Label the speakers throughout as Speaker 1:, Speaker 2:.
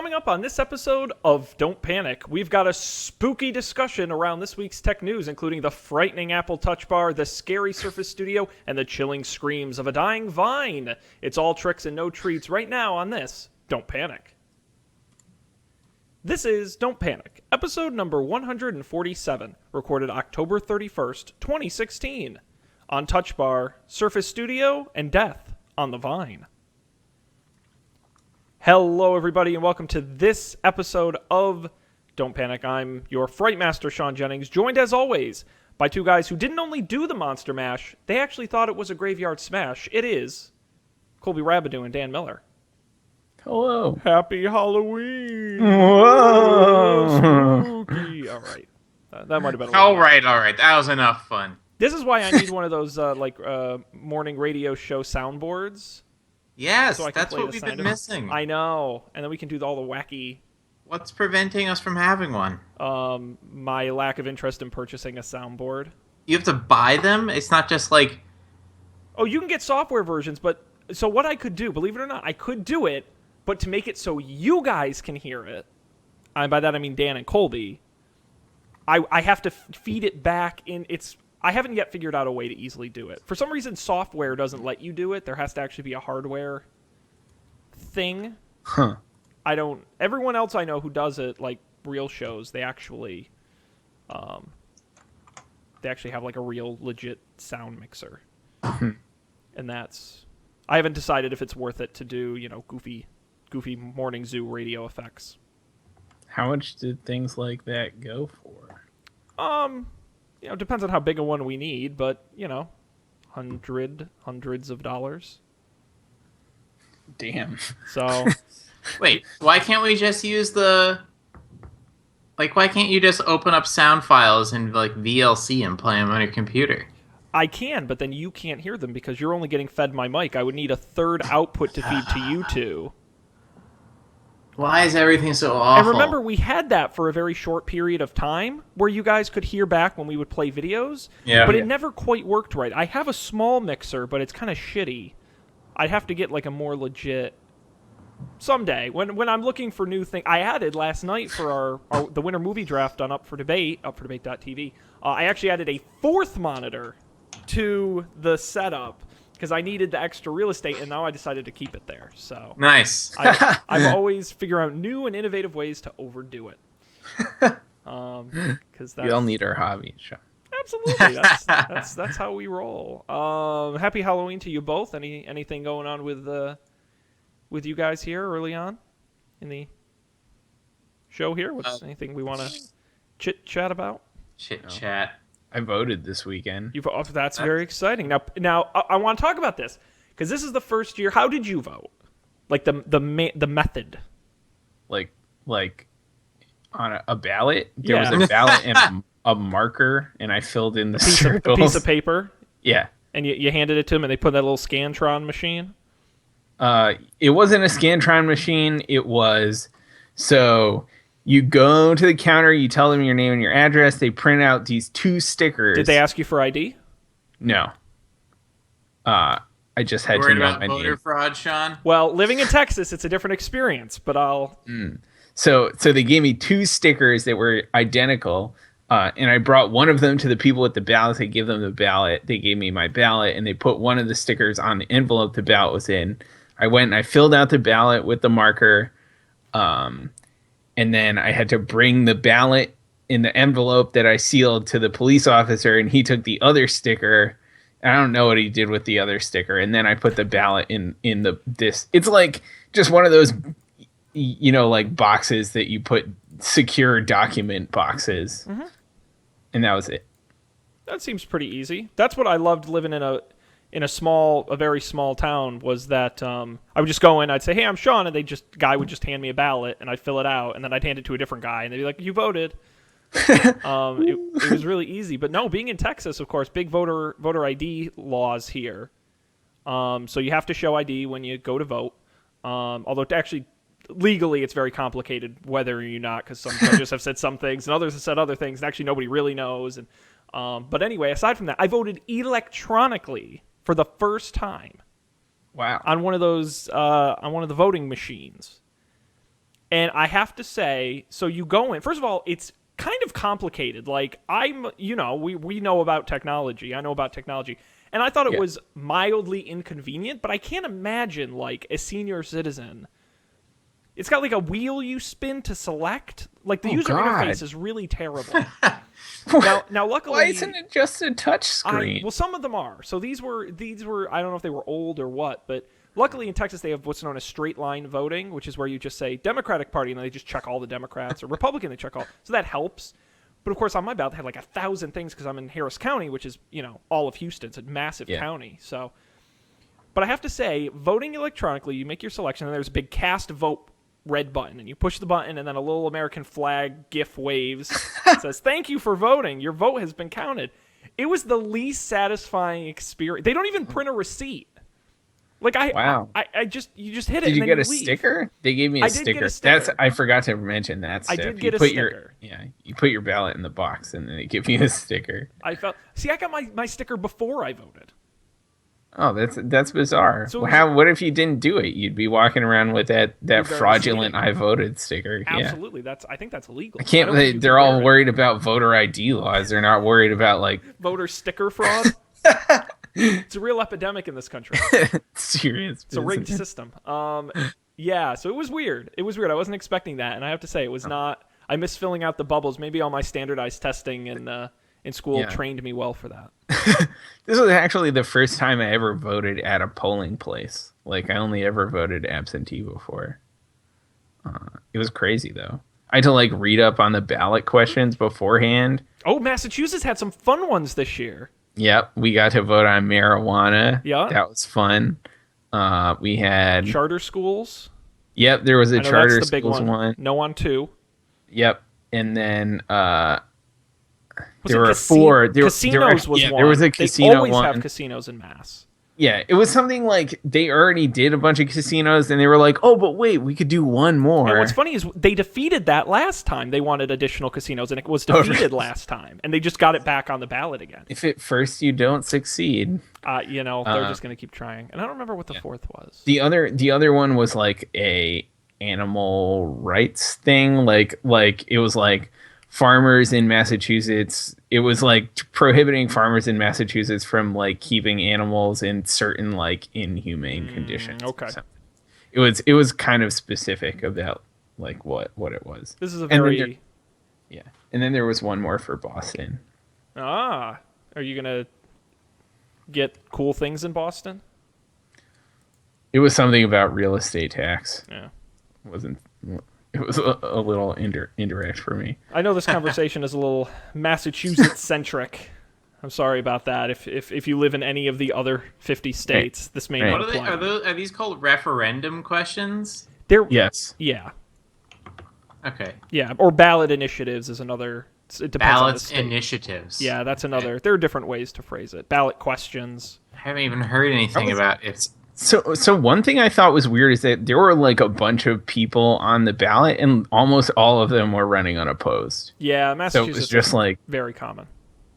Speaker 1: Coming up on this episode of Don't Panic, we've got a spooky discussion around this week's tech news, including the frightening Apple Touch Bar, the scary Surface Studio, and the chilling screams of a dying vine. It's all tricks and no treats right now on this Don't Panic. This is Don't Panic, episode number 147, recorded October 31st, 2016, on Touch Bar, Surface Studio, and death on the vine. Hello, everybody, and welcome to this episode of Don't Panic. I'm your Fright Master, Sean Jennings, joined as always by two guys who didn't only do the Monster Mash, they actually thought it was a graveyard smash. It is Colby Rabidou and Dan Miller.
Speaker 2: Hello.
Speaker 1: Happy Halloween.
Speaker 2: Whoa.
Speaker 1: Spooky. All right. That might have been a
Speaker 3: All
Speaker 1: little
Speaker 3: right. That was enough fun.
Speaker 1: This is why I need one of those morning radio show soundboards.
Speaker 3: Yes,
Speaker 1: So I can
Speaker 3: that's
Speaker 1: play
Speaker 3: what
Speaker 1: the
Speaker 3: we've
Speaker 1: sound
Speaker 3: been
Speaker 1: of-
Speaker 3: missing.
Speaker 1: I know. And then we can do all the wacky...
Speaker 3: What's preventing us from having one?
Speaker 1: my lack of interest in purchasing a soundboard.
Speaker 3: You have to buy them? It's not just like...
Speaker 1: Oh, you can get software versions, but... So what I could do, believe it or not, I could do it, but to make it so you guys can hear it, and by that I mean Dan and Colby, I have to feed it back in... I haven't yet figured out a way to easily do it. For some reason, software doesn't let you do it. There has to actually be a hardware thing.
Speaker 2: Huh.
Speaker 1: Everyone else I know who does it, like real shows, they actually have like a real legit sound mixer. And I haven't decided if it's worth it to do, goofy morning zoo radio effects.
Speaker 2: How much did things like that go for?
Speaker 1: It depends on how big a one we need, but, hundreds of dollars.
Speaker 2: Damn.
Speaker 1: So,
Speaker 3: Wait, why can't we just use the... Like, why can't you just open up sound files in, like, VLC and play them on your computer?
Speaker 1: I can, but then you can't hear them because you're only getting fed my mic. I would need a third output to feed to you two.
Speaker 3: Why is everything so awful?
Speaker 1: And remember, we had that for a very short period of time where you guys could hear back when we would play videos, but it never quite worked right. I have a small mixer, but it's kind of shitty. I'd have to get like a more legit... Someday, when I'm looking for new things, I added last night for the winter movie draft on Up for Debate.tv, I actually added a fourth monitor to the setup because I needed the extra real estate, and now I decided to keep it there. So
Speaker 3: Nice.
Speaker 1: I'm always figuring out new and innovative ways to overdo it. Because
Speaker 2: We all need our hobbies, Sean.
Speaker 1: absolutely that's how we roll. Happy Halloween to you both. Anything going on with you guys here early on in the show here? What's anything we want to chit chat about?
Speaker 3: Chit chat.
Speaker 2: I voted this weekend.
Speaker 1: That's very exciting. Now I want to talk about this because this is the first year. How did you vote? Like the method.
Speaker 2: Like on a ballot? There was a ballot and a marker, and I filled in the circles.
Speaker 1: A piece of paper?
Speaker 2: Yeah.
Speaker 1: And you handed it to them, and they put that little Scantron machine?
Speaker 2: It wasn't a Scantron machine. It was... So... You go to the counter, you tell them your name and your address, they print out these 2 stickers.
Speaker 1: Did they ask you for ID?
Speaker 2: No. I just had to know my
Speaker 3: voter
Speaker 2: name.
Speaker 3: fraud, Sean?
Speaker 1: Well, living in Texas, it's a different experience, but I'll...
Speaker 2: So they gave me 2 stickers that were identical, and I brought one of them to the people at the ballot. They gave them the ballot. They gave me my ballot, and they put one of the stickers on the envelope the ballot was in. I went and I filled out the ballot with the marker, and then I had to bring the ballot in the envelope that I sealed to the police officer, and he took the other sticker. I don't know what he did with the other sticker. And then I put the ballot in this. It's like just one of those, like boxes that you put secure document boxes. Mm-hmm. And that was it.
Speaker 1: That seems pretty easy. That's what I loved living in a very small town was that I would just go in, I'd say, hey, I'm Sean, and guy would just hand me a ballot, and I'd fill it out, and then I'd hand it to a different guy, and they'd be like, you voted. It was really easy. But no, being in Texas, of course, big voter ID laws here. So you have to show ID when you go to vote. Although actually, legally, it's very complicated whether you're not, because some judges have said some things, and others have said other things, and actually nobody really knows. And but anyway, aside from that, I voted electronically for the first time.
Speaker 2: Wow.
Speaker 1: On one of those, on one of the voting machines. And I have to say, so you go in. First of all, it's kind of complicated. Like we know about technology. I know about technology, and I thought it was mildly inconvenient. But I can't imagine like a senior citizen. It's got like a wheel you spin to select. Like the user interface is really terrible. now, luckily,
Speaker 2: why isn't it just a touch screen?
Speaker 1: Well, some of them are. So these were. I don't know if they were old or what, but luckily in Texas they have what's known as straight line voting, which is where you just say Democratic Party and then they just check all the Democrats, or Republican they check all. So that helps. But of course, on my ballot, they had like 1,000 things because I'm in Harris County, which is all of Houston. It's a massive county. So, but I have to say, voting electronically, you make your selection, and there's a big cast vote red button, and you push the button, and then a little American flag GIF waves. It says, "Thank you for voting. Your vote has been counted." It was the least satisfying experience. They don't even print a receipt. Like you just hit it.
Speaker 2: Did you get a
Speaker 1: leave.
Speaker 2: sticker? They gave me a sticker. I forgot to mention that stuff.
Speaker 1: I did get a sticker.
Speaker 2: You put your ballot in the box, and then they give you a sticker.
Speaker 1: I got my sticker before I voted.
Speaker 2: Oh, that's bizarre.
Speaker 1: So
Speaker 2: what if you didn't do it? You'd be walking around with that fraudulent "I voted" sticker.
Speaker 1: Absolutely, I think that's illegal.
Speaker 2: They're all worried about voter ID laws. They're not worried about like
Speaker 1: voter sticker fraud. It's a real epidemic in this country.
Speaker 2: Serious.
Speaker 1: It's a rigged system. Yeah. So it was weird. I wasn't expecting that, and I have to say it was not. I miss filling out the bubbles. Maybe all my standardized testing in school trained me well for that.
Speaker 2: This was actually the first time I ever voted at a polling place. Like I only ever voted absentee before. It was crazy though. I had to like read up on the ballot questions beforehand.
Speaker 1: Oh, Massachusetts had some fun ones this year.
Speaker 2: Yep, we got to vote on marijuana.
Speaker 1: Yeah,
Speaker 2: that was fun. We had
Speaker 1: charter schools.
Speaker 2: Yep, there was a charter schools one.
Speaker 1: No on 2.
Speaker 2: Yep, and then there were 4.
Speaker 1: Casinos was one.
Speaker 2: There was a casino.
Speaker 1: They always
Speaker 2: one.
Speaker 1: have casinos in Mass.
Speaker 2: Yeah, it was something like they already did a bunch of casinos, and they were like, "Oh, but wait, we could do one more."
Speaker 1: And what's funny is they defeated that last time. They wanted additional casinos, and it was defeated last time, and they just got it back on the ballot again.
Speaker 2: If at first you don't succeed,
Speaker 1: they're just going to keep trying. And I don't remember what the 4th was.
Speaker 2: The other one was like a animal rights thing, like it was like farmers in Massachusetts. It was like prohibiting farmers in Massachusetts from like keeping animals in certain like inhumane conditions.
Speaker 1: Okay.
Speaker 2: It was kind of specific about like what it was.
Speaker 1: This is a very
Speaker 2: And then there was one more for Boston.
Speaker 1: Are you gonna get cool things in Boston?
Speaker 2: It was something about real estate tax.
Speaker 1: Yeah.
Speaker 2: It was a little indirect for me.
Speaker 1: I know this conversation is a little Massachusetts-centric. I'm sorry about that. If you live in any of the other 50 states, this may not apply.
Speaker 3: Are these called referendum questions?
Speaker 2: Yes.
Speaker 1: Yeah.
Speaker 3: Okay.
Speaker 1: Yeah, or ballot initiatives is another. It depends
Speaker 3: ballot
Speaker 1: on the state.
Speaker 3: initiatives.
Speaker 1: Yeah, that's another. There are different ways to phrase it. Ballot questions.
Speaker 3: I haven't even heard anything about it.
Speaker 2: So one thing I thought was weird is that there were like a bunch of people on the ballot, and almost all of them were running unopposed.
Speaker 1: Yeah, Massachusetts.
Speaker 2: So it was just like
Speaker 1: very common.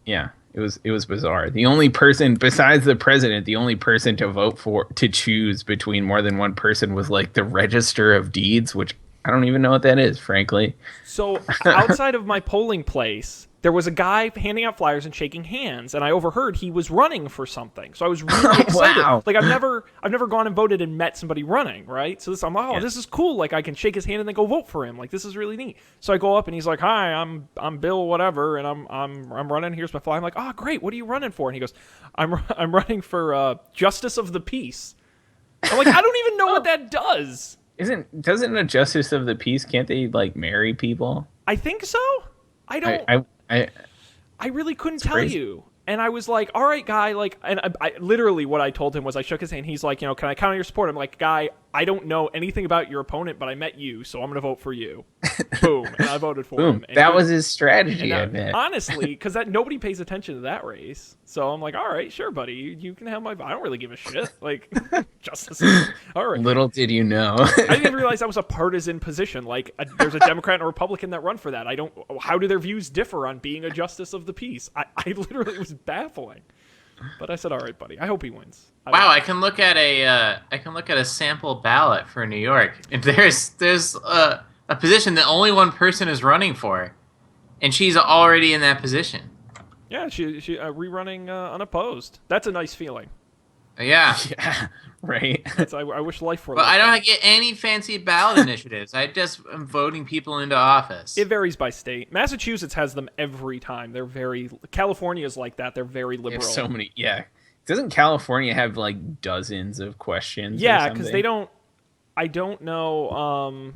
Speaker 2: Yeah, it was bizarre. The only person besides the president, the only person to choose between more than one person was like the Register of Deeds, which I don't even know what that is, frankly.
Speaker 1: So outside of my polling place, there was a guy handing out flyers and shaking hands, and I overheard he was running for something. So I was really excited.
Speaker 2: Wow.
Speaker 1: Like I've never gone and voted and met somebody running, right? So this is cool. Like I can shake his hand and then go vote for him. Like this is really neat. So I go up and he's like, "Hi, I'm Bill whatever, and I'm running. Here's my flyer." I'm like, "Oh, great. What are you running for?" And he goes, "I'm running for Justice of the Peace." I'm like, "I don't even know what that does."
Speaker 2: Doesn't a Justice of the Peace, can't they like marry people?
Speaker 1: I think so. I don't. I really couldn't tell you. And I was like, all right, guy, like, and I literally what I told him was I shook his hand. He's like, can I count on your support? I'm like, guy, I don't know anything about your opponent, but I met you, so I'm going to vote for you. Boom. And I voted for him. And
Speaker 2: that was his strategy, I bet.
Speaker 1: Honestly, because nobody pays attention to that race. So I'm like, all right, sure, buddy. You can have my vote. I don't really give a shit. Like, justice. All right.
Speaker 2: Little did you know.
Speaker 1: I didn't even realize that was a partisan position. Like, there's a Democrat and a Republican that run for that. How do their views differ on being a justice of the peace? I literally, it was baffling. But I said, all right, buddy. I hope he wins.
Speaker 3: Wow, I can look at a sample ballot for New York. And there's a position that only one person is running for, and she's already in that position.
Speaker 1: Yeah, she rerunning unopposed. That's a nice feeling.
Speaker 3: Yeah.
Speaker 2: Yeah, right.
Speaker 1: I wish life were
Speaker 3: But
Speaker 1: like
Speaker 3: I
Speaker 1: that.
Speaker 3: don't get any fancy ballot initiatives. I just am voting people into office.
Speaker 1: It varies by state. Massachusetts has them every time. California is like that. They're very
Speaker 2: They
Speaker 1: liberal.
Speaker 2: have so many. Yeah. Doesn't California have like dozens of questions?
Speaker 1: Yeah, because they don't. I don't know.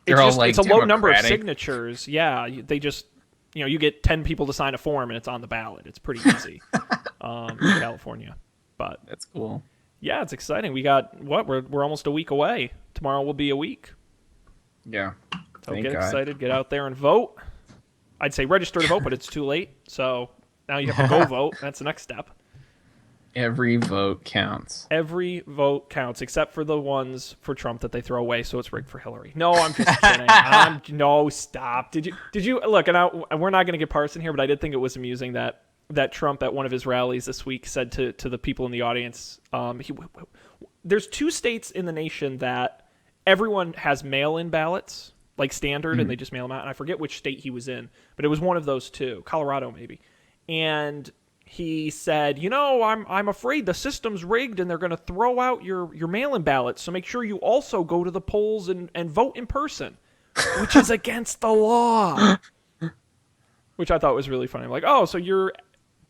Speaker 2: They're all, like,
Speaker 1: it's a low number of
Speaker 2: democratic.
Speaker 1: signatures. Yeah, they just you get 10 people to sign a form and it's on the ballot. It's pretty easy in California. But
Speaker 2: That's cool.
Speaker 1: yeah, it's exciting. We got we're almost a week away. Tomorrow will be a week.
Speaker 2: Yeah.
Speaker 1: So
Speaker 2: Thank
Speaker 1: get
Speaker 2: God.
Speaker 1: excited, get out there and vote. I'd say register to vote, but it's too late. So now you have to go vote. That's the next step.
Speaker 2: Every vote counts.
Speaker 1: Every vote counts, except for the ones for Trump that they throw away, so it's rigged for Hillary. No, I'm just kidding. No, stop. Did you look? And we're not going to get partisan here, but I did think it was amusing that Trump at one of his rallies this week said to the people in the audience, there's 2 states in the nation that everyone has mail-in ballots, like standard, and they just mail them out. And I forget which state he was in, but it was one of those 2, Colorado maybe. And he said, I'm afraid the system's rigged and they're going to throw out your mail-in ballots, so make sure you also go to the polls and vote in person, which is against the law. Which I thought was really funny. I'm like, oh, so you're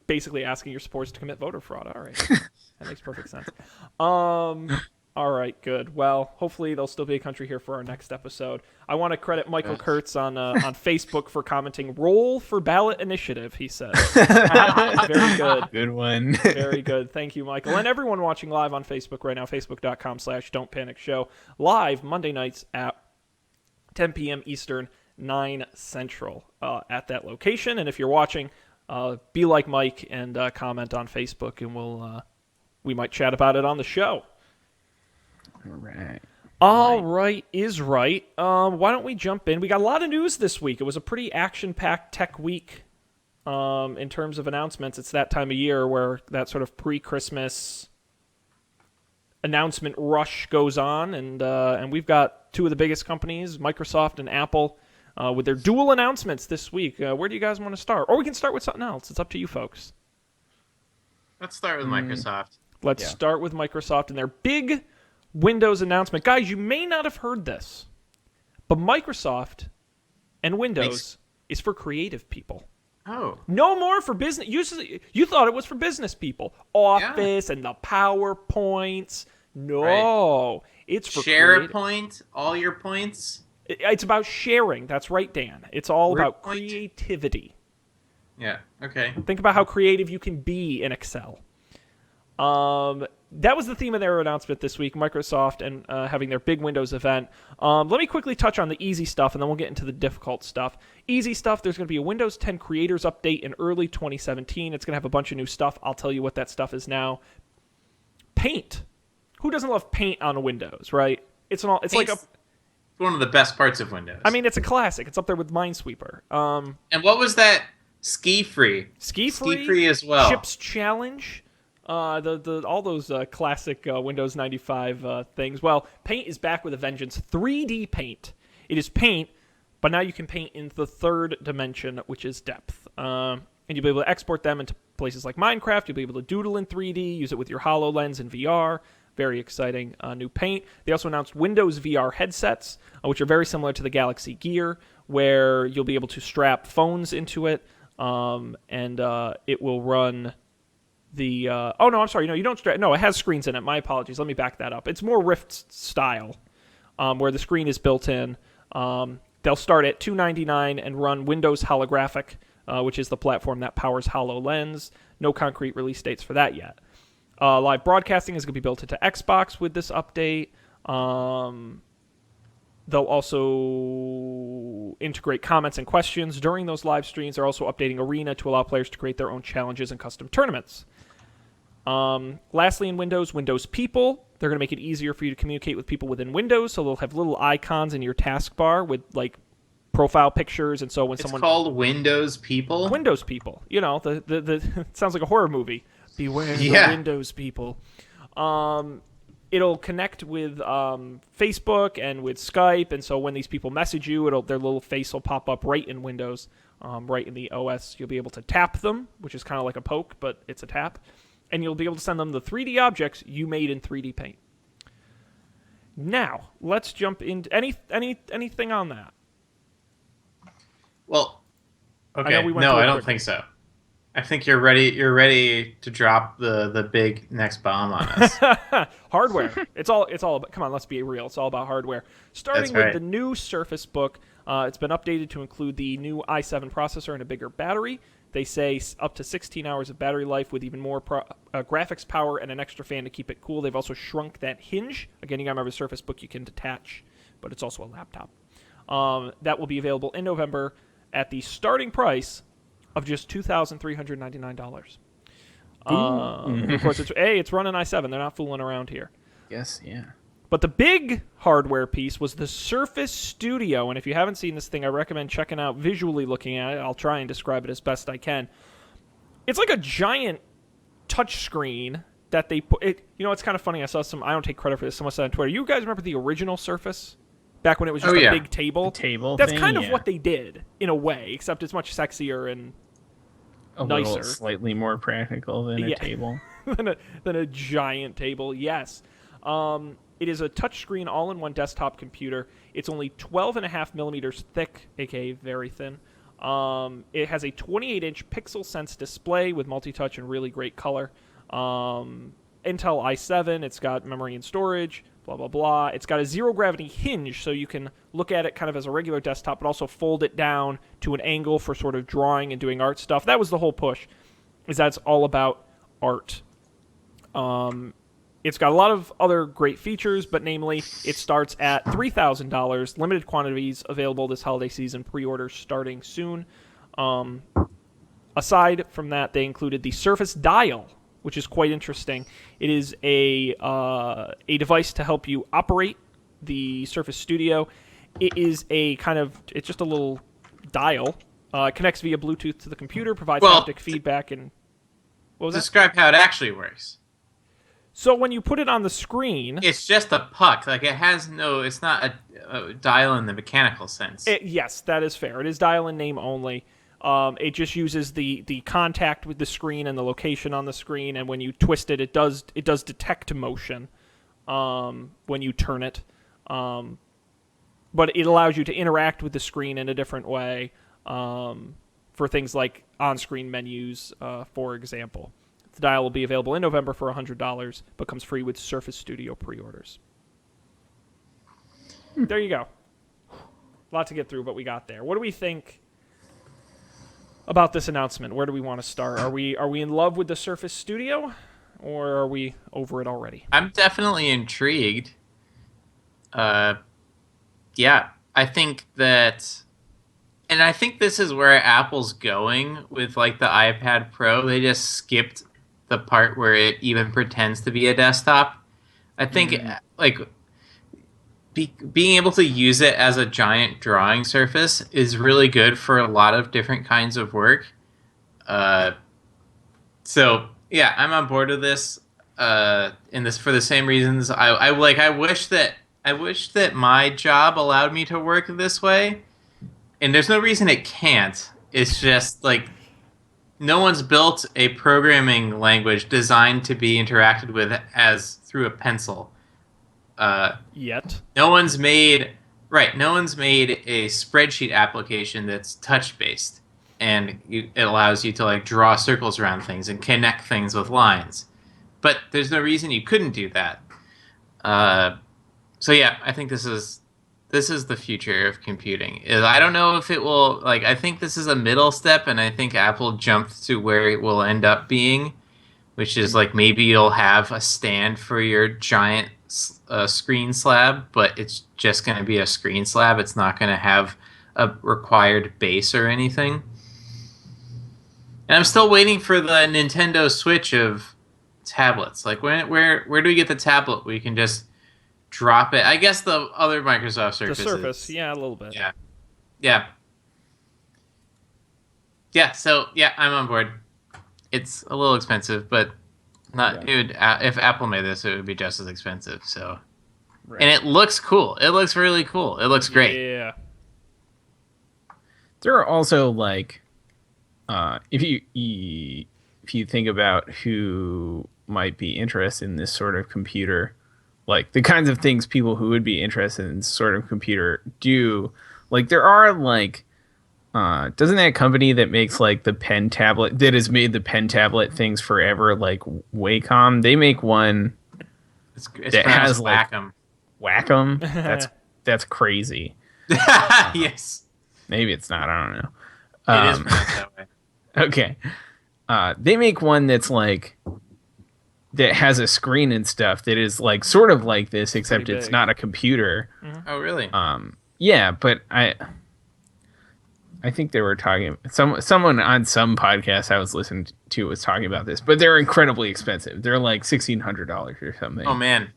Speaker 1: basically asking your supporters to commit voter fraud. All right. That makes perfect sense. All right, good. Well, hopefully there'll still be a country here for our next episode. I want to credit Michael Kurtz on Facebook for commenting, "Roll for ballot initiative," he said. Very good.
Speaker 2: Good one.
Speaker 1: Very good. Thank you, Michael. And everyone watching live on Facebook right now, facebook.com/Don't Panic Show. Live Monday nights at 10 p.m. Eastern, 9 Central at that location. And if you're watching, be like Mike and comment on Facebook, and we might chat about it on the show. All right is right. Why don't we jump in? We got a lot of news this week. It was a pretty action-packed tech week in terms of announcements. It's that time of year where that sort of pre-Christmas announcement rush goes on, and we've got 2 of the biggest companies, Microsoft and Apple, with their dual announcements this week. Where do you guys want to start? Or we can start with something else. It's up to you folks.
Speaker 3: Let's start with Microsoft.
Speaker 1: Let's start with Microsoft and their big Windows announcement. Guys, you may not have heard this, but Microsoft and Windows is for creative people.
Speaker 3: Oh.
Speaker 1: No more for business. You thought it was for business people. Office and the PowerPoints. No. It's for
Speaker 3: SharePoint, all your points.
Speaker 1: It's about sharing. That's right, Dan. It's all about
Speaker 3: Point.
Speaker 1: creativity.
Speaker 3: Yeah, okay.
Speaker 1: Think about how creative you can be in Excel. That was the theme of their announcement this week, Microsoft and having their big Windows event. Let me quickly touch on the easy stuff, and then we'll get into the difficult stuff. Easy stuff, there's going to be a Windows 10 Creators Update in early 2017. It's going to have a bunch of new stuff. I'll tell you what that stuff is now. Paint. Who doesn't love Paint on Windows, right? It's like
Speaker 3: one of the best parts of Windows.
Speaker 1: I mean, it's a classic. It's up there with Minesweeper.
Speaker 3: And what was that? Ski-free. Ski-free as well.
Speaker 1: Chips Challenge. All those classic Windows 95 things. Well, Paint is back with a vengeance. 3D Paint. It is Paint, but now you can paint in the 3rd dimension, which is depth. And you'll be able to export them into places like Minecraft. You'll be able to doodle in 3D, use it with your HoloLens and VR. Very exciting new Paint. They also announced Windows VR headsets, which are very similar to the Galaxy Gear, where you'll be able to strap phones into it, and it will run the... oh, no, I'm sorry. No, you don't strap... No, it has screens in it. My apologies. Let me back that up. It's more Rift style, where the screen is built in. They'll start at $299 and run Windows Holographic, which is the platform that powers HoloLens. No concrete release dates for that yet. Live broadcasting is going to be built into Xbox with this update. They'll also integrate comments and questions during those live streams. They're also updating Arena to allow players to create their own challenges and custom tournaments. Lastly, in Windows People. They're going to make it easier for you to communicate with people within Windows, so they'll have little icons in your taskbar with, like, profile pictures, and so when
Speaker 3: it's called Windows People?
Speaker 1: Windows People. You know, the it sounds like a horror movie. Beware the Windows People. It'll connect with Facebook and with Skype, and so when these people message you, their little face will pop up right in Windows, right in the OS. You'll be able to tap them, which is kind of like a poke, but it's a tap, and you'll be able to send them the 3D objects you made in 3D Paint. Now, let's jump into anything on that.
Speaker 3: Well, okay.
Speaker 1: I
Speaker 3: No, I don't think so. I think you're ready. You're ready to drop the big next bomb on us.
Speaker 1: Hardware. It's all about. Come on, let's be real. It's all about hardware. Starting with the new Surface Book. It's been updated to include the new i7 processor and a bigger battery. They say up to 16 hours of battery life with even more graphics power and an extra fan to keep it cool. They've also shrunk that hinge. Again, you got to remember, Surface Book you can detach, but it's also a laptop. That will be available in November at the starting price of just $2,399. Of course, it's running i7. They're not fooling around here.
Speaker 2: Yes, yeah.
Speaker 1: But the big hardware piece was the Surface Studio, and if you haven't seen this thing, I recommend checking out visually looking at it. I'll try and describe it as best I can. It's like a giant touch screen that they put. It's kind of funny. I saw I don't take credit for this. Someone said on Twitter, you guys remember the original Surface? Back when it was just a big table?
Speaker 2: The table
Speaker 1: That's
Speaker 2: thing,
Speaker 1: kind of what they did, in a way, except it's much sexier and nicer.
Speaker 2: Little slightly more practical than a table.
Speaker 1: than a giant table, yes. It is a touchscreen all-in-one desktop computer. It's only 12.5 millimeters thick, aka very thin. It has a 28-inch pixel sense display with multi-touch and really great color. Intel i7, it's got memory and storage, blah, blah, blah. It's got a zero-gravity hinge, so you can look at it kind of as a regular desktop, but also fold it down to an angle for sort of drawing and doing art stuff. That was the whole push, is that it's all about art. It's got a lot of other great features, but namely, it starts at $3,000. Limited quantities available this holiday season. Pre-orders starting soon. Aside from that, they included the Surface Dial, which is quite interesting. It is a device to help you operate the Surface Studio. It is it's just a little dial. It connects via Bluetooth to the computer, provides haptic feedback, and what was that?
Speaker 3: Describe how it actually works.
Speaker 1: So when you put it on the screen,
Speaker 3: it's just a puck. Like it's not a dial in the mechanical sense.
Speaker 1: Yes, that is fair. It is dial in name only. It just uses the contact with the screen and the location on the screen, and when you twist it, it does detect motion when you turn it. But it allows you to interact with the screen in a different way for things like on-screen menus, for example. The dial will be available in November for $100, but comes free with Surface Studio pre-orders. There you go. A lot to get through, but we got there. What do we think about this announcement? Where do we want to start? Are we in love with the Surface Studio, or are we over it already?
Speaker 3: I'm definitely intrigued. Yeah, I think that, and I think this is where Apple's going with like the iPad Pro. They just skipped the part where it even pretends to be a desktop. I think being able to use it as a giant drawing surface is really good for a lot of different kinds of work. So yeah, I'm on board with this. In this for the same reasons. I wish that my job allowed me to work this way, and there's no reason it can't. It's just like, no one's built a programming language designed to be interacted with as through a pencil.
Speaker 1: Yet.
Speaker 3: No one's made a spreadsheet application that's touch-based, and it allows you to like draw circles around things and connect things with lines. But there's no reason you couldn't do that. So yeah, I think this is the future of computing. I don't know if it will, like, I think this is a middle step, and I think Apple jumped to where it will end up being, which is like maybe you'll have a stand for your giant screen slab, but it's just going to be a screen slab. It's not going to have a required base or anything. And I'm still waiting for the Nintendo Switch of tablets. Like, where do we get the tablet where you can just drop it? I guess the other Microsoft Surface.
Speaker 1: The Surface, yeah, a little bit.
Speaker 3: Yeah. So yeah, I'm on board. It's a little expensive, but Not
Speaker 2: Yeah.
Speaker 3: it would, if Apple made this, it would be just as expensive. So,
Speaker 2: Right.
Speaker 3: and it looks cool. It looks really cool. It looks great.
Speaker 1: Yeah.
Speaker 2: There are also like, if you think about who might be interested in this sort of computer, like the kinds of things people who would be interested in this sort of computer do, like there are like, doesn't that company that makes like the pen tablet that has made the pen tablet things forever, like Wacom, they make one
Speaker 3: It's
Speaker 2: that has
Speaker 3: pronounced
Speaker 2: like
Speaker 3: Wacom.
Speaker 2: Wacom. That's crazy.
Speaker 3: Yes,
Speaker 2: Maybe it's not. I don't know.
Speaker 3: it is pronounced that way.
Speaker 2: Okay. They make one that's like that has a screen and stuff that is like sort of like this, except
Speaker 1: pretty
Speaker 2: it's
Speaker 1: big.
Speaker 2: not a computer.
Speaker 3: Oh, really?
Speaker 2: Yeah, but I think they were talking someone on some podcast I was listening to was talking about this, but they're incredibly expensive. They're like $1,600 or something.
Speaker 3: Oh man,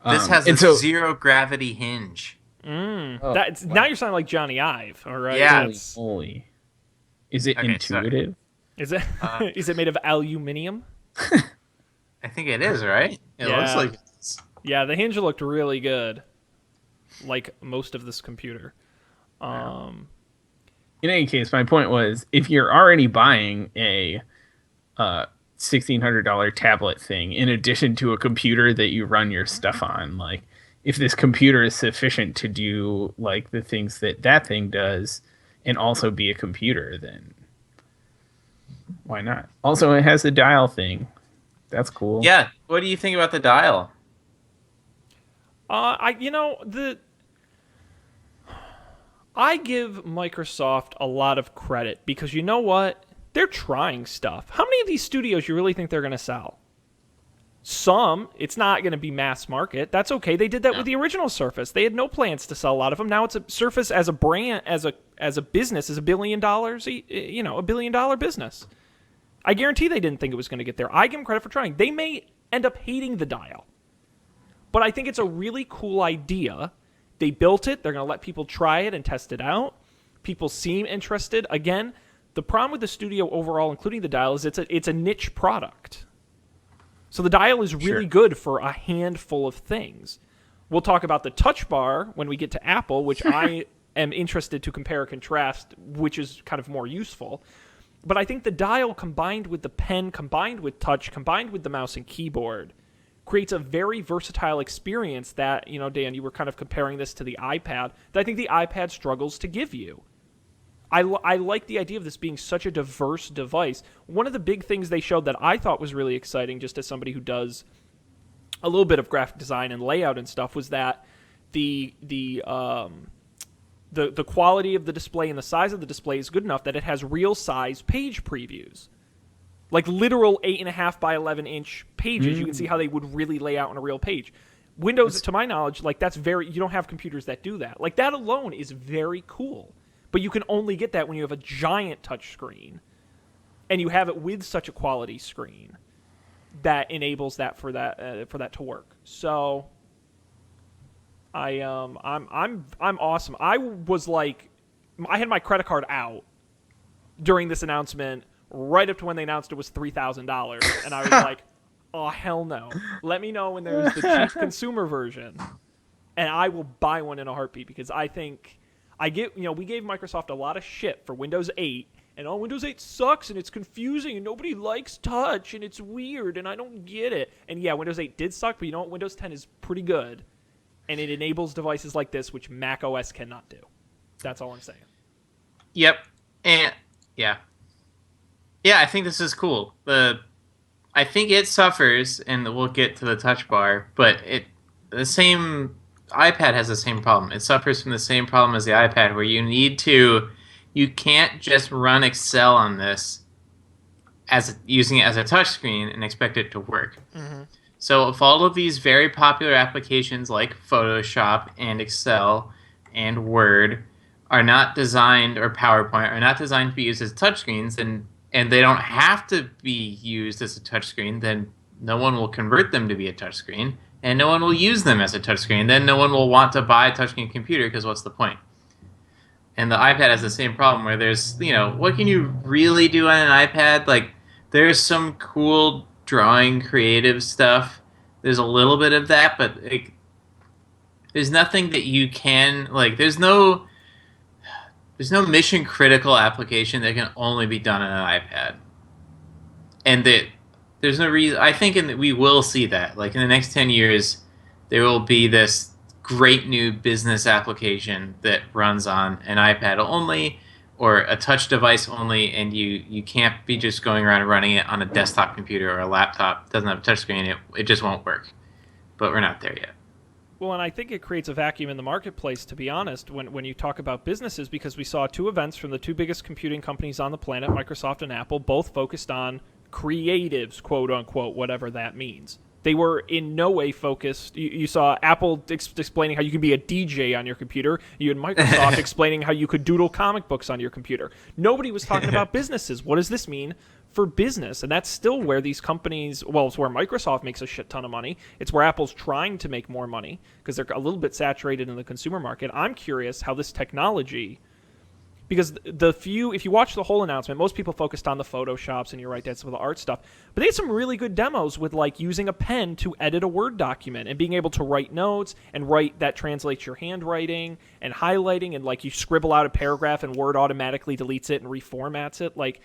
Speaker 3: this has
Speaker 2: and
Speaker 3: a
Speaker 2: so-
Speaker 3: zero gravity hinge.
Speaker 2: Oh,
Speaker 1: That's
Speaker 2: wow.
Speaker 1: now you're sounding like Johnny Ive. All right.
Speaker 3: Yeah.
Speaker 1: That's-
Speaker 2: Holy. Is it
Speaker 3: Okay, sorry.
Speaker 2: intuitive?
Speaker 1: Is it? Is it made of aluminium?
Speaker 3: I think it is, right? It
Speaker 1: Yeah.
Speaker 3: looks like it's.
Speaker 1: Yeah, the hinge looked really good. Like most of this computer.
Speaker 2: In any case, my point was, if you're already buying a $1,600 tablet thing in addition to a computer that you run your stuff on, like if this computer is sufficient to do like the things that that thing does and also be a computer, then why not? Also, it has the dial thing. That's cool.
Speaker 3: Yeah. What do you think about the dial?
Speaker 1: I give Microsoft a lot of credit because you know what? They're trying stuff. How many of these studios you really think they're going to sell? Some. It's not going to be mass market. That's okay. They did that with the original Surface. They had no plans to sell a lot of them. Now it's a Surface as a brand, as a business, is $1 billion. $1 billion business. I guarantee they didn't think it was going to get there. I give them credit for trying. They may end up hating the dial, but I think it's a really cool idea. They built it. They're going to let people try it and test it out. People seem interested. Again, the problem with the Studio overall, including the dial, is it's a niche product. So the dial is really good for a handful of things. We'll talk about the touch bar when we get to Apple, which I am interested to compare and contrast, which is kind of more useful. But I think the dial combined with the pen, combined with touch, combined with the mouse and keyboard, creates a very versatile experience that, Dan, you were kind of comparing this to the iPad, that I think the iPad struggles to give you. I like the idea of this being such a diverse device. One of the big things they showed that I thought was really exciting, just as somebody who does a little bit of graphic design and layout and stuff, was that the quality of the display and the size of the display is good enough that it has real size page previews. Like literal 8.5 by 11 inch pages. You can see how they would really lay out on a real page. Windows, to my knowledge, like you don't have computers that do that. Like that alone is very cool. But you can only get that when you have a giant touch screen. And you have it with such a quality screen that enables that for that to work. So I'm awesome. I was like, I had my credit card out during this announcement, right up to when they announced it was $3,000, and I was like, oh hell no! Let me know when there's the cheap consumer version, and I will buy one in a heartbeat because I think we gave Microsoft a lot of shit for Windows 8. And Windows 8 sucks, and it's confusing, and nobody likes touch, and it's weird, and I don't get it. And yeah, Windows 8 did suck, but you know what? Windows 10 is pretty good, and it enables devices like this, which Mac OS cannot do. That's all I'm saying.
Speaker 3: Yep. And yeah. Yeah, I think this is cool. I think it suffers, and we'll get to the touch bar, but the same iPad has the same problem. It suffers from the same problem as the iPad, where you can't just run Excel on this using it as a touchscreen and expect it to work. Mm-hmm. So if all of these very popular applications like Photoshop and Excel and Word are not designed, or PowerPoint, are not designed to be used as touchscreens, and they don't have to be used as a touchscreen, then no one will convert them to be a touchscreen, and no one will use them as a touchscreen. Then no one will want to buy a touchscreen computer, because what's the point? And the iPad has the same problem, where there's, what can you really do on an iPad? Like, there's some cool drawing creative stuff, there's a little bit of that, but there's nothing that you can like. There's no mission critical application that can only be done on an iPad, and that there's no reason. I think we will see that. Like in the next 10 years, there will be this great new business application that runs on an iPad only or a touch device only, and you can't be just going around and running it on a desktop computer or a laptop. It doesn't have a touchscreen. It just won't work. But we're not there yet.
Speaker 1: Well, and I think it creates a vacuum in the marketplace, to be honest, when you talk about businesses, because we saw two events from the two biggest computing companies on the planet, Microsoft and Apple, both focused on creatives, quote unquote, whatever that means. They were in no way focused. You saw Apple explaining how you can be a DJ on your computer. You had Microsoft explaining how you could doodle comic books on your computer. Nobody was talking about businesses. What does this mean for business? And that's still where these companies, well, it's where Microsoft makes a shit ton of money. It's where Apple's trying to make more money because they're a little bit saturated in the consumer market. I'm curious how this technology, because if you watch the whole announcement, most people focused on the Photoshops, and you're right, that's some of the art stuff. But they had some really good demos with like using a pen to edit a Word document and being able to write notes and write that translates your handwriting and highlighting, and like you scribble out a paragraph and Word automatically deletes it and reformats it. Like,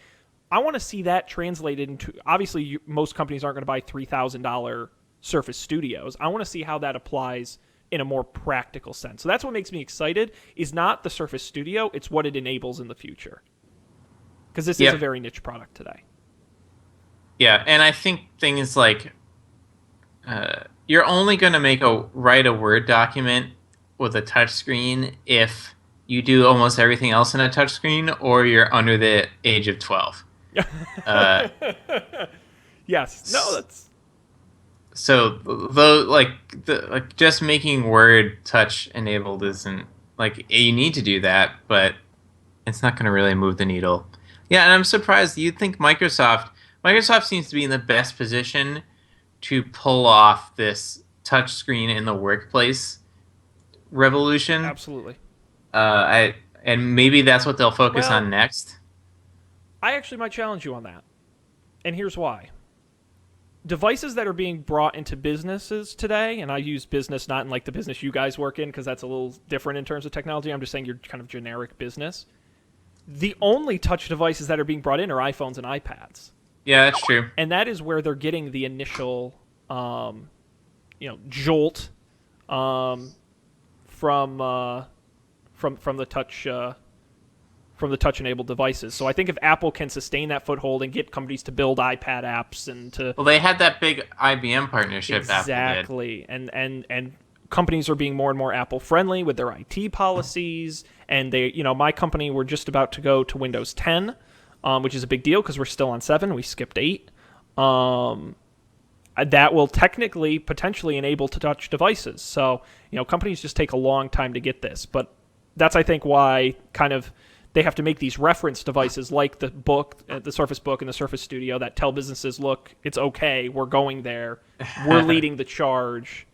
Speaker 1: I want to see that translated into, obviously most companies aren't going to buy $3,000 Surface Studios. I want to see how that applies in a more practical sense. So that's what makes me excited, is not the Surface Studio, it's what it enables in the future. Because this is a very niche product today.
Speaker 3: Yeah, and I think things like you're only going to write a Word document with a touchscreen if you do almost everything else in a touchscreen or you're under the age of 12.
Speaker 1: Yes. No, that's...
Speaker 3: So, though, just making Word touch enabled isn't like you need to do that, but it's not going to really move the needle. Yeah, and I'm surprised. You'd think Microsoft seems to be in the best position to pull off this touchscreen in the workplace revolution.
Speaker 1: Absolutely.
Speaker 3: And maybe that's what they'll focus on next.
Speaker 1: I actually might challenge you on that, and here's why. Devices that are being brought into businesses today, and I use business not in like the business you guys work in because that's a little different in terms of technology. I'm just saying you're kind of generic business. The only touch devices that are being brought in are iPhones and iPads.
Speaker 3: Yeah, that's true.
Speaker 1: And that is where they're getting the initial, jolt from the touch. From the touch-enabled devices. So I think if Apple can sustain that foothold and get companies to build iPad apps and to...
Speaker 3: Well, they had that big IBM partnership.
Speaker 1: Exactly. And companies are being more and more Apple-friendly with their IT policies. And they, my company, we're just about to go to Windows 10, which is a big deal because we're still on 7. We skipped 8. That will potentially enable touch devices. So, companies just take a long time to get this. But that's, I think, why kind of... they have to make these reference devices like the book, the Surface Book and the Surface Studio that tell businesses, look, it's okay, we're going there, we're leading the charge.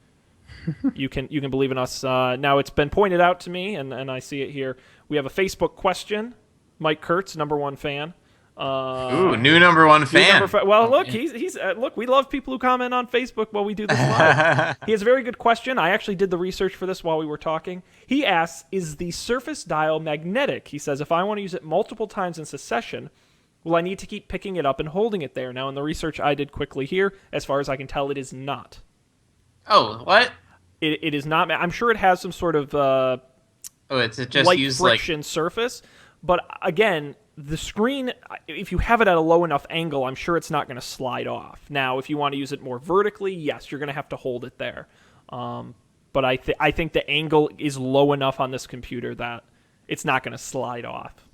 Speaker 1: You can believe in us. Now, it's been pointed out to me, and I see it here. We have a Facebook question. Mike Kurtz, #1 fan.
Speaker 3: Ooh, new #1 fan.
Speaker 1: Well, look, he's look. We love people who comment on Facebook while we do this live. He has a very good question. I actually did the research for this while we were talking. He asks, "Is the Surface Dial magnetic?" He says, "If I want to use it multiple times in succession, will I need to keep picking it up and holding it there?" Now, in the research I did quickly here, as far as I can tell, it is not.
Speaker 3: Oh, what?
Speaker 1: It is not. I'm sure it has some sort of
Speaker 3: it's just
Speaker 1: light
Speaker 3: used
Speaker 1: friction surface, but again. The screen, if you have it at a low enough angle, I'm sure it's not going to slide off. Now, if you want to use it more vertically, yes, you're going to have to hold it there. But I think the angle is low enough on this computer that it's not going to slide off.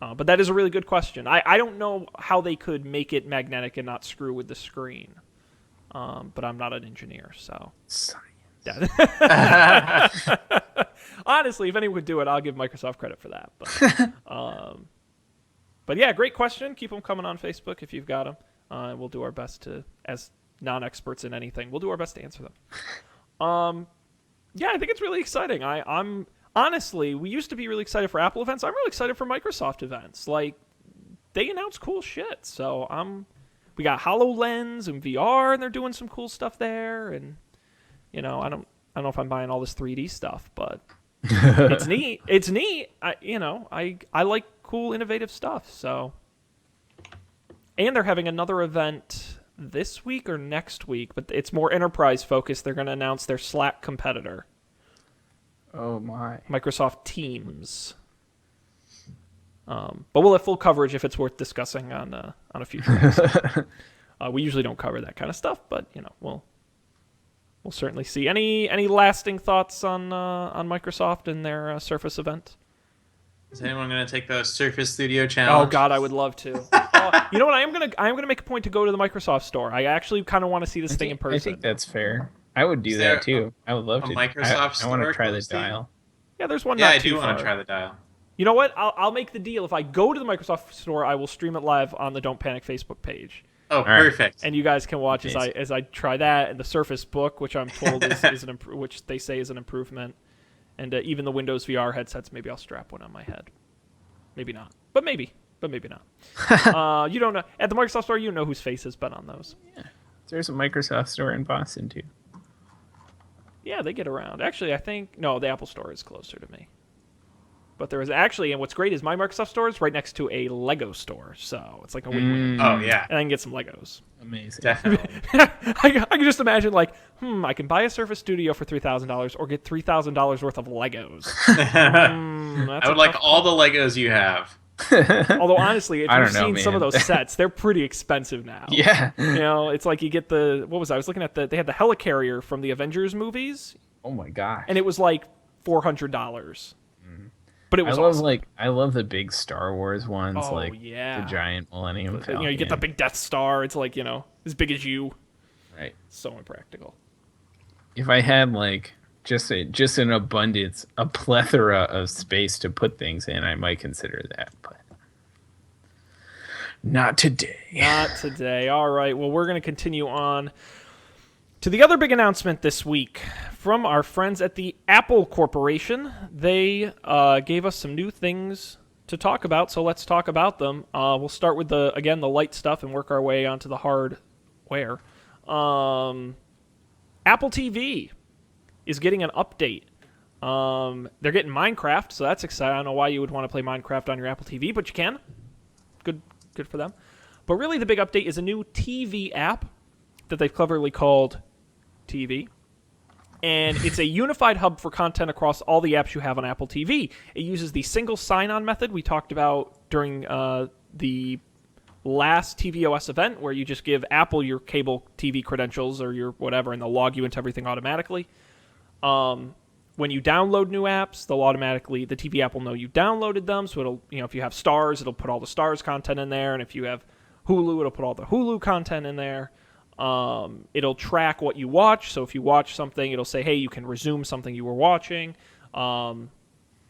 Speaker 1: But that is a really good question. I don't know how they could make it magnetic and not screw with the screen. But I'm not an engineer, so...
Speaker 2: Science.
Speaker 1: Honestly, if anyone would do it, I'll give Microsoft credit for that. But yeah, great question. Keep them coming on Facebook if you've got them. We'll do our best to, as non-experts in anything, we'll do our best to answer them. Yeah, I think it's really exciting. I'm honestly, we used to be really excited for Apple events. I'm really excited for Microsoft events. Like, they announce cool shit. So we got HoloLens and VR, and they're doing some cool stuff there. And I don't know if I'm buying all this 3D stuff, but it's neat. It's neat. I like cool, innovative stuff. So, and they're having another event this week or next week, but it's more enterprise focused. They're going to announce their Slack competitor.
Speaker 2: Oh my!
Speaker 1: Microsoft Teams. But we'll have full coverage if it's worth discussing on a future episode. We usually don't cover that kind of stuff, but we'll certainly see. Any lasting thoughts on Microsoft and their Surface event?
Speaker 3: Is anyone going to take the Surface Studio challenge?
Speaker 1: Oh God, I would love to. You know what? I'm gonna make a point to go to the Microsoft store. I actually kind of want to see this thing in person.
Speaker 2: I think that's fair. I would do that too. I would love to.
Speaker 3: Microsoft
Speaker 2: I want to
Speaker 3: store
Speaker 2: try the
Speaker 3: posting?
Speaker 2: dial.
Speaker 1: Yeah, there's one.
Speaker 3: Yeah,
Speaker 1: not
Speaker 3: I
Speaker 1: too
Speaker 3: do want
Speaker 1: far.
Speaker 3: to try the dial.
Speaker 1: You know what? I'll make the deal. If I go to the Microsoft store, I will stream it live on the Don't Panic Facebook page.
Speaker 3: Oh, perfect.
Speaker 1: And you guys can watch as I try that, and the Surface Book, which I'm told is which they say is an improvement, and even the Windows VR headsets. Maybe I'll strap one on my head. Maybe not, but maybe not. You don't know at the Microsoft store. You know whose face has been on those.
Speaker 2: Yeah, there's a Microsoft store in Boston too.
Speaker 1: Yeah, they get around. Actually, I think no, the Apple store is closer to me. But there is actually, and what's great is my Microsoft store is right next to a Lego store, so it's like a win-win.
Speaker 3: Oh yeah,
Speaker 1: And I can get some Legos.
Speaker 2: Amazing.
Speaker 3: definitely.
Speaker 1: I can just imagine I can buy a Surface Studio for $3,000 or get $3,000 worth of Legos.
Speaker 3: I would like all the Legos you have.
Speaker 1: Although honestly, if you've seen some of
Speaker 2: man.
Speaker 1: those sets, they're pretty expensive now.
Speaker 2: Yeah.
Speaker 1: It's like you get I was looking at they had the helicarrier from the Avengers movies,
Speaker 2: Oh my gosh.
Speaker 1: and it was like $400. But it was awesome.
Speaker 2: I love the big Star Wars ones,
Speaker 1: Oh,
Speaker 2: like
Speaker 1: yeah.
Speaker 2: the giant Millennium Falcon.
Speaker 1: You get the big Death Star. It's like as big as you.
Speaker 2: Right.
Speaker 1: So impractical.
Speaker 2: If I had just an abundance, a plethora of space to put things in, I might consider that, but not today.
Speaker 1: Not today. All right. Well, we're going to continue on to the other big announcement this week from our friends at the Apple Corporation. They gave us some new things to talk about, so let's talk about them. We'll start with the light stuff and work our way onto the hardware. Apple TV is getting an update. They're getting Minecraft, so that's exciting. I don't know why you would want to play Minecraft on your Apple TV, but you can. Good for them. But really the big update is a new TV app that they've cleverly called TV. And it's a unified hub for content across all the apps you have on Apple TV. It uses the single sign-on method we talked about during the last tvOS event, where you just give Apple your cable TV credentials or your whatever, and they'll log you into everything automatically. When you download new apps, the TV app will know you downloaded them. So it'll, if you have Stars, it'll put all the Stars content in there, and if you have Hulu, it'll put all the Hulu content in there. It'll track what you watch. So if you watch something, it'll say, hey, you can resume something you were watching.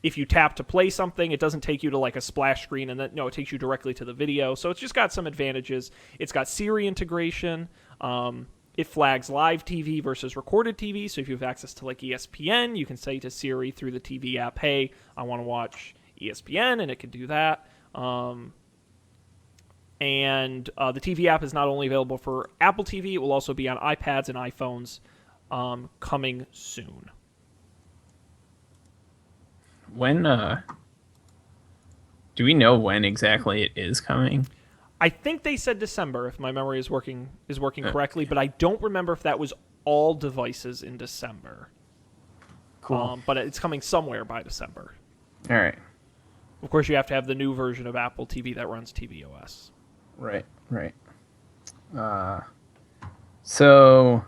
Speaker 1: If you tap to play something, it doesn't take you to a splash screen, and then it takes you directly to the video. So it's just got some advantages. It's got Siri integration. It flags live TV versus recorded TV. So if you have access to ESPN, you can say to Siri through the TV app, hey, I want to watch ESPN, and it can do that. And the TV app is not only available for Apple TV, it will also be on iPads and iPhones coming soon.
Speaker 2: When do we know when exactly it is coming?
Speaker 1: I think they said December, if my memory is working correctly, but I don't remember if that was all devices in December.
Speaker 2: Cool.
Speaker 1: But it's coming somewhere by December.
Speaker 2: All right.
Speaker 1: Of course, you have to have the new version of Apple TV that runs tvOS.
Speaker 2: Right. So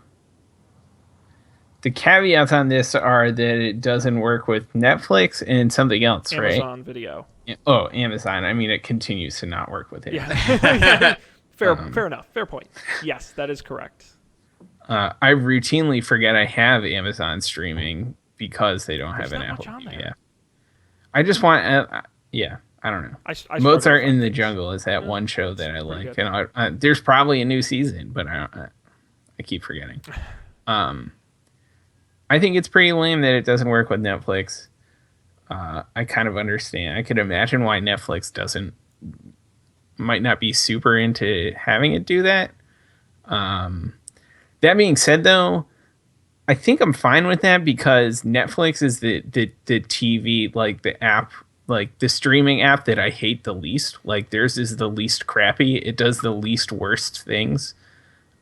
Speaker 2: the caveats on this are that it doesn't work with Netflix and something else, right?
Speaker 1: Amazon Video.
Speaker 2: Oh, Amazon. I mean, it continues to not work with it.
Speaker 1: Yeah. Fair enough. Fair point. Yes, that is correct.
Speaker 2: I routinely forget I have Amazon streaming because they don't have an Apple TV. Yeah. I just want, I don't know.
Speaker 1: I
Speaker 2: Mozart in the Jungle is that one show that I like, and there's probably a new season, but I keep forgetting. I think it's pretty lame that it doesn't work with Netflix. I kind of understand. I could imagine why Netflix doesn't might not be super into having it do that. That being said, though, I think I'm fine with that because Netflix is the TV, like the app, like the streaming app that I hate the least. Like theirs is the least crappy. It does the least worst things.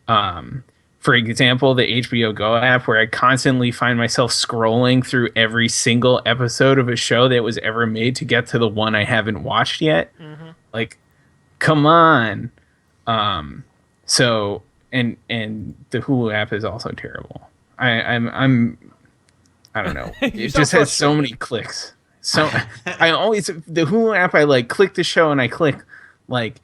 Speaker 2: For example, the HBO Go app, where I constantly find myself scrolling through every single episode of a show that was ever made to get to the one I haven't watched yet.
Speaker 1: Mm-hmm.
Speaker 2: Like, come on. So and the Hulu app is also terrible. I don't know. It just has so many clicks. So I always the Hulu app, I like click the show and I click like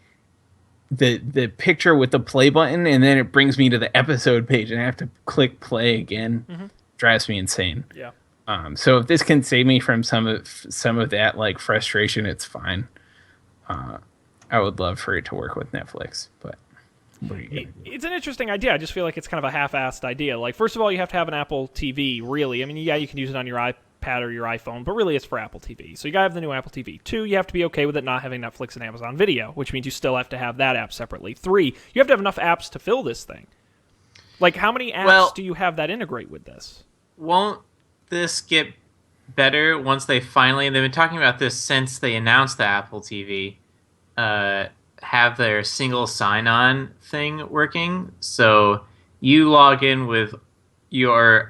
Speaker 2: the picture with the play button, and then it brings me to the episode page and I have to click play again.
Speaker 1: Mm-hmm.
Speaker 2: Drives me insane.
Speaker 1: Yeah.
Speaker 2: So if this can save me from some of that like frustration, it's fine. I would love for it to work with Netflix, but
Speaker 1: it's an interesting idea. I just feel like it's kind of a half-assed idea. Like, first of all, you have to have an Apple TV, really. I mean, yeah, you can use it on your iPad or your iPhone, but really it's for Apple TV. So you got to have the new Apple TV. 2, you have to be okay with it not having Netflix and Amazon Video, which means you still have to have that app separately. 3, you have to have enough apps to fill this thing. Like, how many apps do you have that integrate with this?
Speaker 3: Won't this get better once they've been talking about this since they announced the Apple TV, have their single sign-on thing working. So you log in with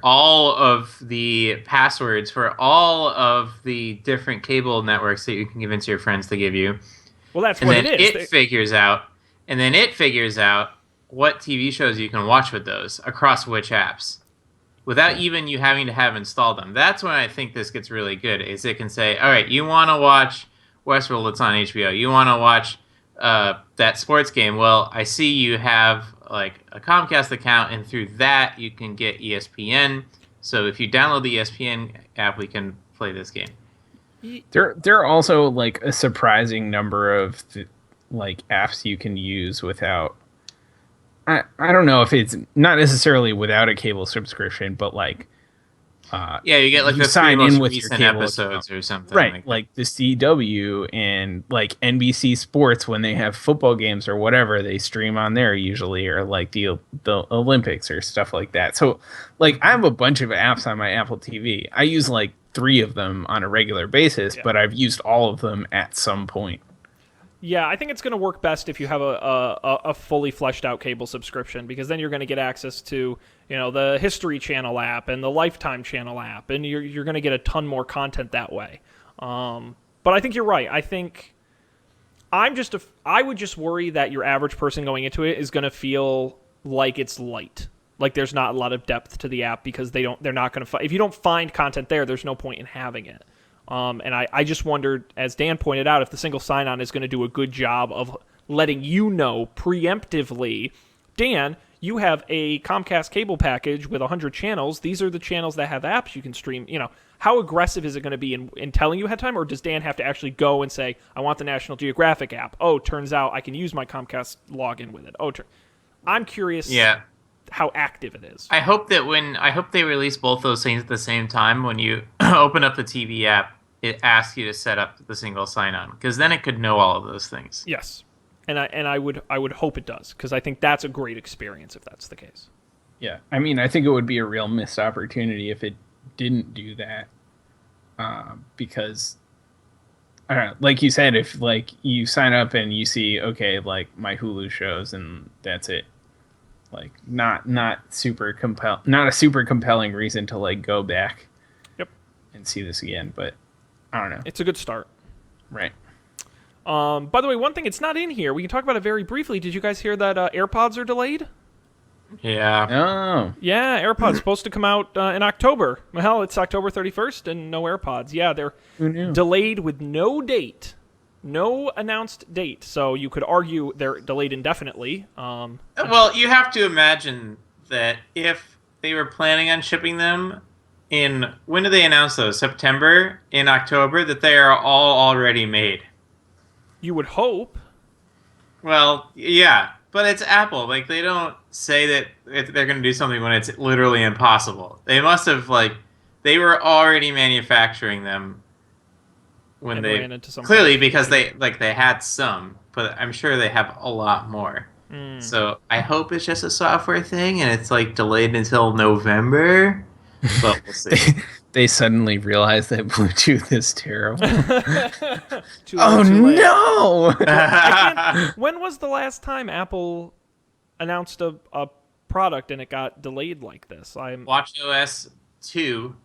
Speaker 3: all of the passwords for all of the different cable networks that you can convince your friends to give you.
Speaker 1: Well, that's what it is.
Speaker 3: It figures out what TV shows you can watch with those across which apps, without even you having to have installed them. That's when I think this gets really good. Is it can say, all right, you want to watch Westworld? It's on HBO. You want to watch that sports game? Well, I see you have like a Comcast account, and through that you can get ESPN. So if you download the ESPN app, we can play this game.
Speaker 2: There are also like a surprising number of like apps you can use without. I don't know if it's not necessarily without a cable subscription, but like.
Speaker 3: Yeah, you get like the
Speaker 2: sign
Speaker 3: most
Speaker 2: in with your
Speaker 3: recent
Speaker 2: cable
Speaker 3: episodes
Speaker 2: account.
Speaker 3: or something.
Speaker 2: Right, like the CW and like NBC Sports, when they have football games or whatever, they stream on there usually, or like the Olympics or stuff like that. So like I have a bunch of apps on my Apple TV. I use like 3 of them on a regular basis, but I've used all of them at some point.
Speaker 1: Yeah, I think it's going to work best if you have a fully fleshed out cable subscription, because then you're going to get access to, you know, the History Channel app and the Lifetime Channel app, and you're going to get a ton more content that way. But I think you're right. I think I would just worry that your average person going into it is going to feel like it's light, like there's not a lot of depth to the app, because they're not going to if you don't find content there's no point in having it. And I just wondered, as Dan pointed out, if the single sign-on is going to do a good job of letting you know preemptively, Dan, you have a Comcast cable package with 100 channels. These are the channels that have apps you can stream. You know, how aggressive is it going to be in telling you ahead of time, or does Dan have to actually go and say, I want the National Geographic app? Oh, turns out I can use my Comcast login with it. I'm curious how active it is.
Speaker 3: I hope they release both those things at the same time. When you open up the TV app, it asks you to set up the single sign-on, because then it could know all of those things.
Speaker 1: Yes, and I would hope it does, because I think that's a great experience if that's the case.
Speaker 2: Yeah, I mean, I think it would be a real missed opportunity if it didn't do that, because I don't know, like you said, if like you sign up and you see, okay, like my Hulu shows and that's it. Like not a super compelling reason to like go back and see this again, but I don't know.
Speaker 1: It's a good start.
Speaker 2: Right.
Speaker 1: By the way, one thing, it's not in here. We can talk about it very briefly. Did you guys hear that AirPods are delayed?
Speaker 3: Yeah.
Speaker 2: Oh.
Speaker 1: Yeah, AirPods supposed to come out in October. Well, it's October 31st and no AirPods. Yeah, they're delayed with no date. No announced date, so you could argue they're delayed indefinitely.
Speaker 3: Well, you have to imagine that if they were planning on shipping them when did they announce those? September, in October, that they are all already made.
Speaker 1: You would hope.
Speaker 3: Well, yeah, but it's Apple. Like, they don't say that they're going to do something when it's literally impossible. They must have, they were already manufacturing them when they ran into some clearly, because they had some, but I'm sure they have a lot more. So I hope it's just a software thing and it's like delayed until November, but we'll see.
Speaker 2: They suddenly realize that Bluetooth is terrible.
Speaker 1: Too
Speaker 2: Oh
Speaker 1: little, too late.
Speaker 2: no!
Speaker 1: When was the last time Apple announced a product and it got delayed like this?
Speaker 3: WatchOS 2,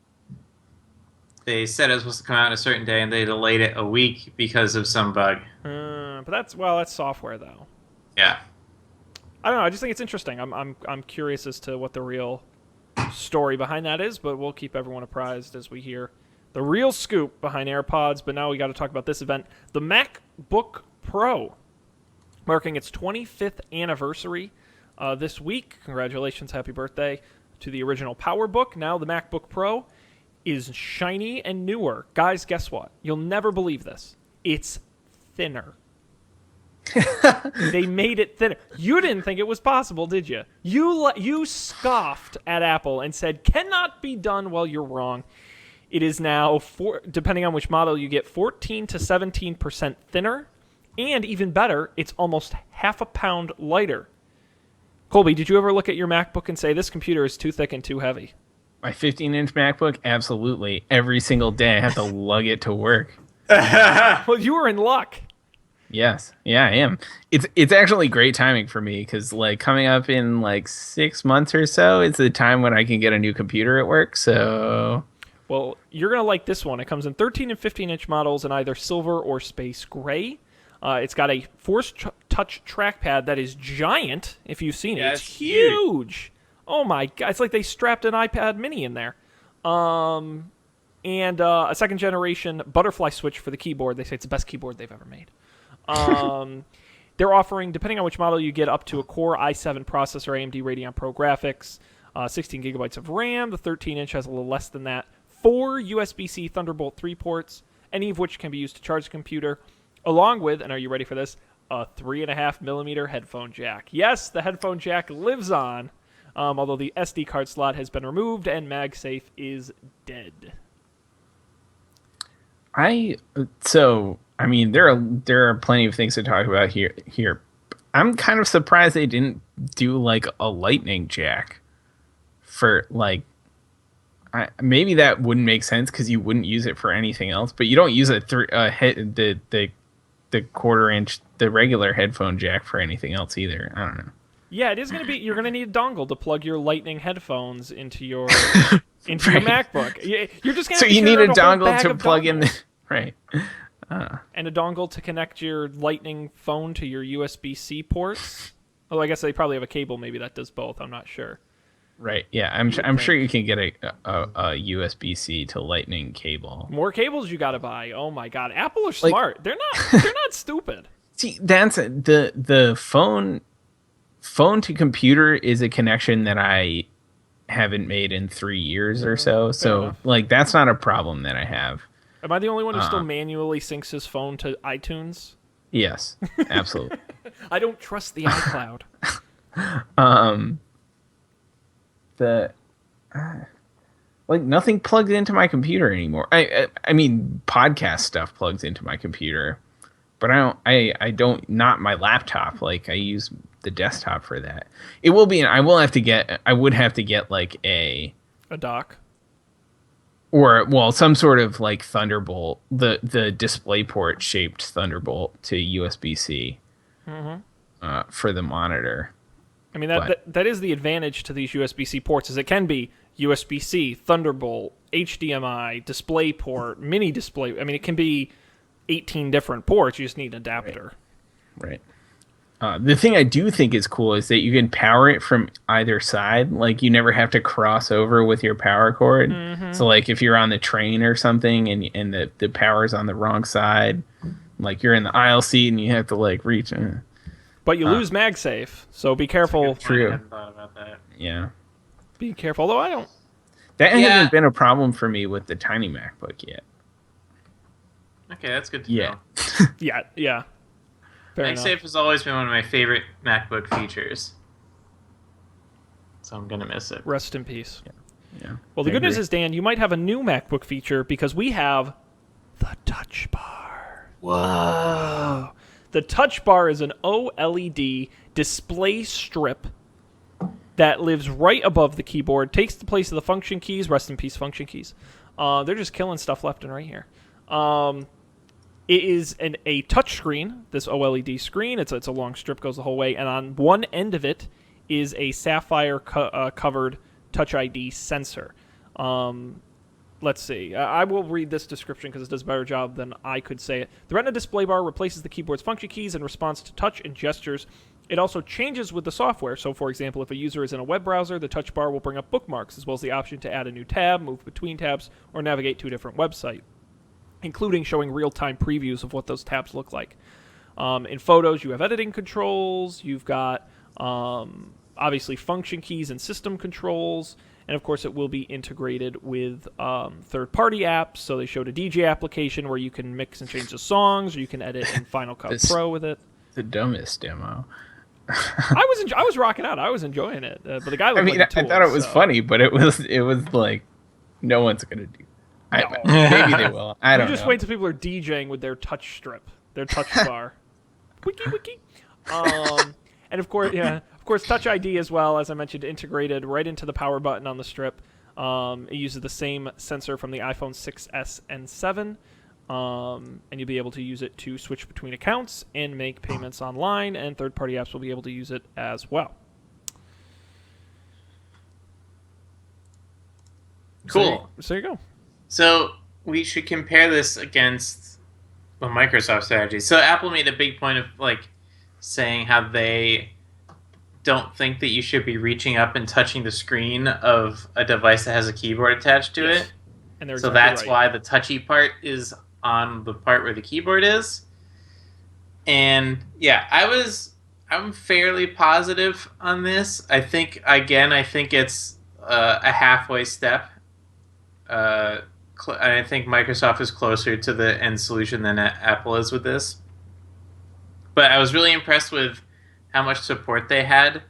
Speaker 3: they said it was supposed to come out on a certain day and they delayed it a week because of some bug.
Speaker 1: But that's software though.
Speaker 3: Yeah.
Speaker 1: I don't know. I just think it's interesting. I'm curious as to what the real story behind that is, but we'll keep everyone apprised as we hear the real scoop behind AirPods. But now we got to talk about this event, the MacBook Pro, marking its 25th anniversary this week. Congratulations, happy birthday to the original PowerBook. Now the MacBook Pro is shiny and newer. Guys, guess what? You'll never believe this. It's thinner. They made it thinner. You didn't think it was possible, did you? You scoffed at Apple and said, cannot be done. Well, you're wrong. It is now, depending on which model you get, 14 to 17% thinner. And even better, it's almost half a pound lighter. Colby, did you ever look at your MacBook and say, this computer is too thick and too heavy?
Speaker 2: My 15-inch MacBook, absolutely. Every single day I have to lug it to work.
Speaker 1: Well, you were in luck.
Speaker 2: Yes. Yeah, I am. It's actually great timing for me because like coming up in like 6 months or so is the time when I can get a new computer at work. So,
Speaker 1: well, you're going to like this one. It comes in 13 and 15-inch models in either silver or space gray. It's got a Force Touch trackpad that is giant, if you've seen it.
Speaker 3: Yeah,
Speaker 1: it's huge. Oh, my God. It's like they strapped an iPad mini in there. And a second-generation butterfly switch for the keyboard. They say it's the best keyboard they've ever made. They're offering, depending on which model you get, up to a Core i7 processor, AMD Radeon Pro graphics, 16 gigabytes of RAM. The 13-inch has a little less than that. 4 USB-C Thunderbolt 3 ports, any of which can be used to charge the computer, along with, and are you ready for this, a 3.5mm headphone jack. Yes, the headphone jack lives on, although the SD card slot has been removed and MagSafe is dead.
Speaker 2: I mean, there are plenty of things to talk about here. I'm kind of surprised they didn't do like a lightning jack for like. Maybe that wouldn't make sense because you wouldn't use it for anything else. But you don't use the quarter-inch, the regular headphone jack for anything else either. I don't know.
Speaker 1: Yeah, it is going to be. You're going to need a dongle to plug your Lightning headphones into your your MacBook. You're just going to.
Speaker 2: So you need a dongle to plug in, right?
Speaker 1: And a dongle to connect your Lightning phone to your USB-C ports. Although I guess they probably have a cable maybe that does both. I'm not sure.
Speaker 2: Right. Yeah, I'm sure you can get a USB-C to Lightning cable.
Speaker 1: More cables you got to buy. Oh my God, Apple are smart. They're not stupid.
Speaker 2: See, that's the phone to computer is a connection that I haven't made in 3 years or so. So like that's not a problem that I have.
Speaker 1: Am I the only one who still manually syncs his phone to iTunes?
Speaker 2: Yes, absolutely.
Speaker 1: I don't trust the iCloud.
Speaker 2: Like nothing plugs into my computer anymore. I mean podcast stuff plugs into my computer, but I don't not my laptop. Like I use the desktop for that. It will be I would have to get like a
Speaker 1: dock.
Speaker 2: Or, well, some sort of, like, Thunderbolt, the DisplayPort shaped Thunderbolt to USB-C for the monitor.
Speaker 1: I mean, that is the advantage to these USB-C ports, is it can be USB-C, Thunderbolt, HDMI, DisplayPort, mini display. I mean, it can be 18 different ports. You just need an adapter.
Speaker 2: Right. The thing I do think is cool is that you can power it from either side. Like you never have to cross over with your power cord. Mm-hmm. So like if you're on the train or something and the power's on the wrong side, like you're in the aisle seat and you have to like reach.
Speaker 1: But you lose MagSafe, so be careful.
Speaker 2: True.
Speaker 3: I hadn't thought about that.
Speaker 2: Yeah.
Speaker 1: Be careful. Although I don't.
Speaker 2: That hasn't been a problem for me with the tiny MacBook yet.
Speaker 3: Okay, that's good to know.
Speaker 1: Yeah.
Speaker 3: MagSafe has always been one of my favorite MacBook features. So I'm going to miss it.
Speaker 1: Rest in peace.
Speaker 2: Yeah.
Speaker 1: Well, the good news is, Dan, you might have a new MacBook feature because we have the Touch Bar.
Speaker 3: Whoa.
Speaker 1: The touch bar is an OLED display strip that lives right above the keyboard, takes the place of the function keys. Rest in peace, function keys. They're just killing stuff left and right here. It is a touch screen, this OLED screen. It's a long strip, goes the whole way, and on one end of it is a sapphire covered Touch ID sensor. Let's see. I will read this description because it does a better job than I could say it. The Retina display bar replaces the keyboard's function keys in response to touch and gestures. It also changes with the software. So, for example, if a user is in a web browser, the touch bar will bring up bookmarks, as well as the option to add a new tab, move between tabs, or navigate to a different website, including showing real-time previews of what those tabs look like. In Photos, you have editing controls. You've got, obviously, function keys and system controls. And, of course, it will be integrated with third-party apps. So they showed a DJ application where you can mix and change the songs, or you can edit in Final Cut Pro with it.
Speaker 2: The dumbest demo.
Speaker 1: I was rocking out. I was enjoying it. But the guy looked like a tool,
Speaker 2: I thought it was funny, but it was like no one's going to do it. Maybe they will. I don't know.
Speaker 1: You just wait till people are DJing with their touch strip, their touch bar. Wiki. And, of course, Touch ID as well, as I mentioned, integrated right into the power button on the strip. It uses the same sensor from the iPhone 6s and 7, and you'll be able to use it to switch between accounts and make payments online, and third-party apps will be able to use it as well.
Speaker 3: Cool.
Speaker 1: So there you go.
Speaker 3: So we should compare this against the Microsoft strategy. So Apple made a big point of saying how they don't think that you should be reaching up and touching the screen of a device that has a keyboard attached to it.
Speaker 1: And
Speaker 3: so that's why the touchy part is on the part where the keyboard is. And yeah, I'm fairly positive on this. I think it's a halfway step. I think Microsoft is closer to the end solution than Apple is with this. But I was really impressed with how much support they had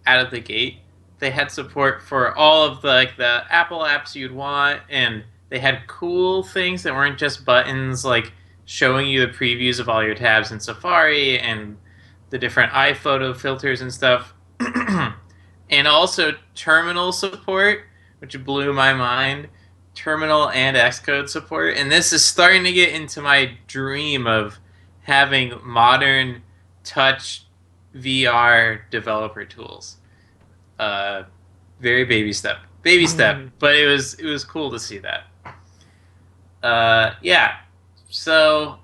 Speaker 3: out of the gate. They had support for all of the Apple apps you'd want, and they had cool things that weren't just buttons, like showing you the previews of all your tabs in Safari and the different iPhoto filters and stuff. And also terminal support, which blew my mind. Terminal and Xcode support. And this is starting to get into my dream of having modern touch VR developer tools. Very baby step, but it was cool to see that. Yeah. So,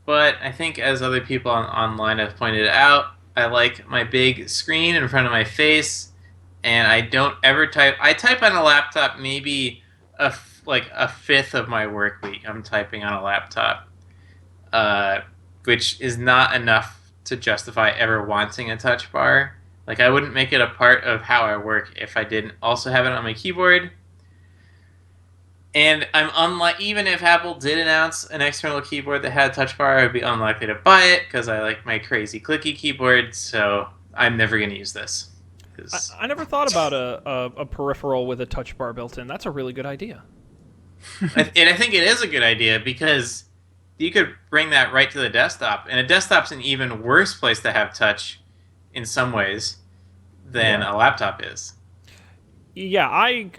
Speaker 3: but I think as other people online have pointed out, I like my big screen in front of my face, and I don't ever type. I type on a laptop maybe a fifth of my work week. I'm typing on a laptop, which is not enough to justify ever wanting a touch bar. I wouldn't make it a part of how I work if I didn't also have it on my keyboard. And even if Apple did announce an external keyboard that had a touch bar, I'd be unlikely to buy it because I like my crazy clicky keyboard, so I'm never going to use this.
Speaker 1: I never thought about a peripheral with a touch bar built in. That's a really good idea.
Speaker 3: And I think it is a good idea because you could bring that right to the desktop, and a desktop's an even worse place to have touch in some ways than a laptop is.
Speaker 1: Yeah, I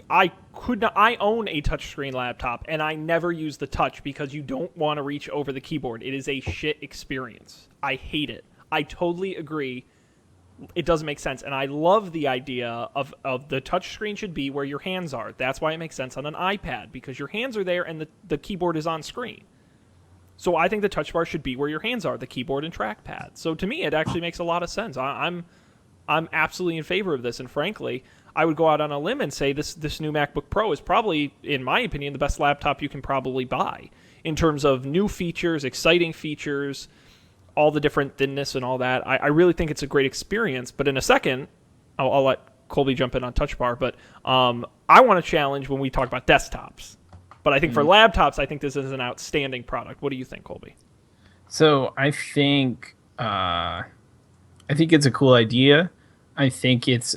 Speaker 1: own a touchscreen laptop, and I never use the touch because you don't want to reach over the keyboard. It is a shit experience. I hate it. I totally agree. It doesn't make sense, and I love the idea of the touchscreen should be where your hands are. That's why it makes sense on an iPad, because your hands are there and the keyboard is on screen. So I think the touch bar should be where your hands are, the keyboard and trackpad. So to me, it actually makes a lot of sense. I'm absolutely in favor of this, and frankly, I would go out on a limb and say this new MacBook Pro is probably, in my opinion, the best laptop you can probably buy in terms of new features, exciting features, all the different thinness and all that. I really think it's a great experience. But in a second, I'll let Colby jump in on Touch Bar. But I want to challenge when we talk about desktops. But I think for laptops, I think this is an outstanding product. What do you think, Colby?
Speaker 2: So I think it's a cool idea. I think it's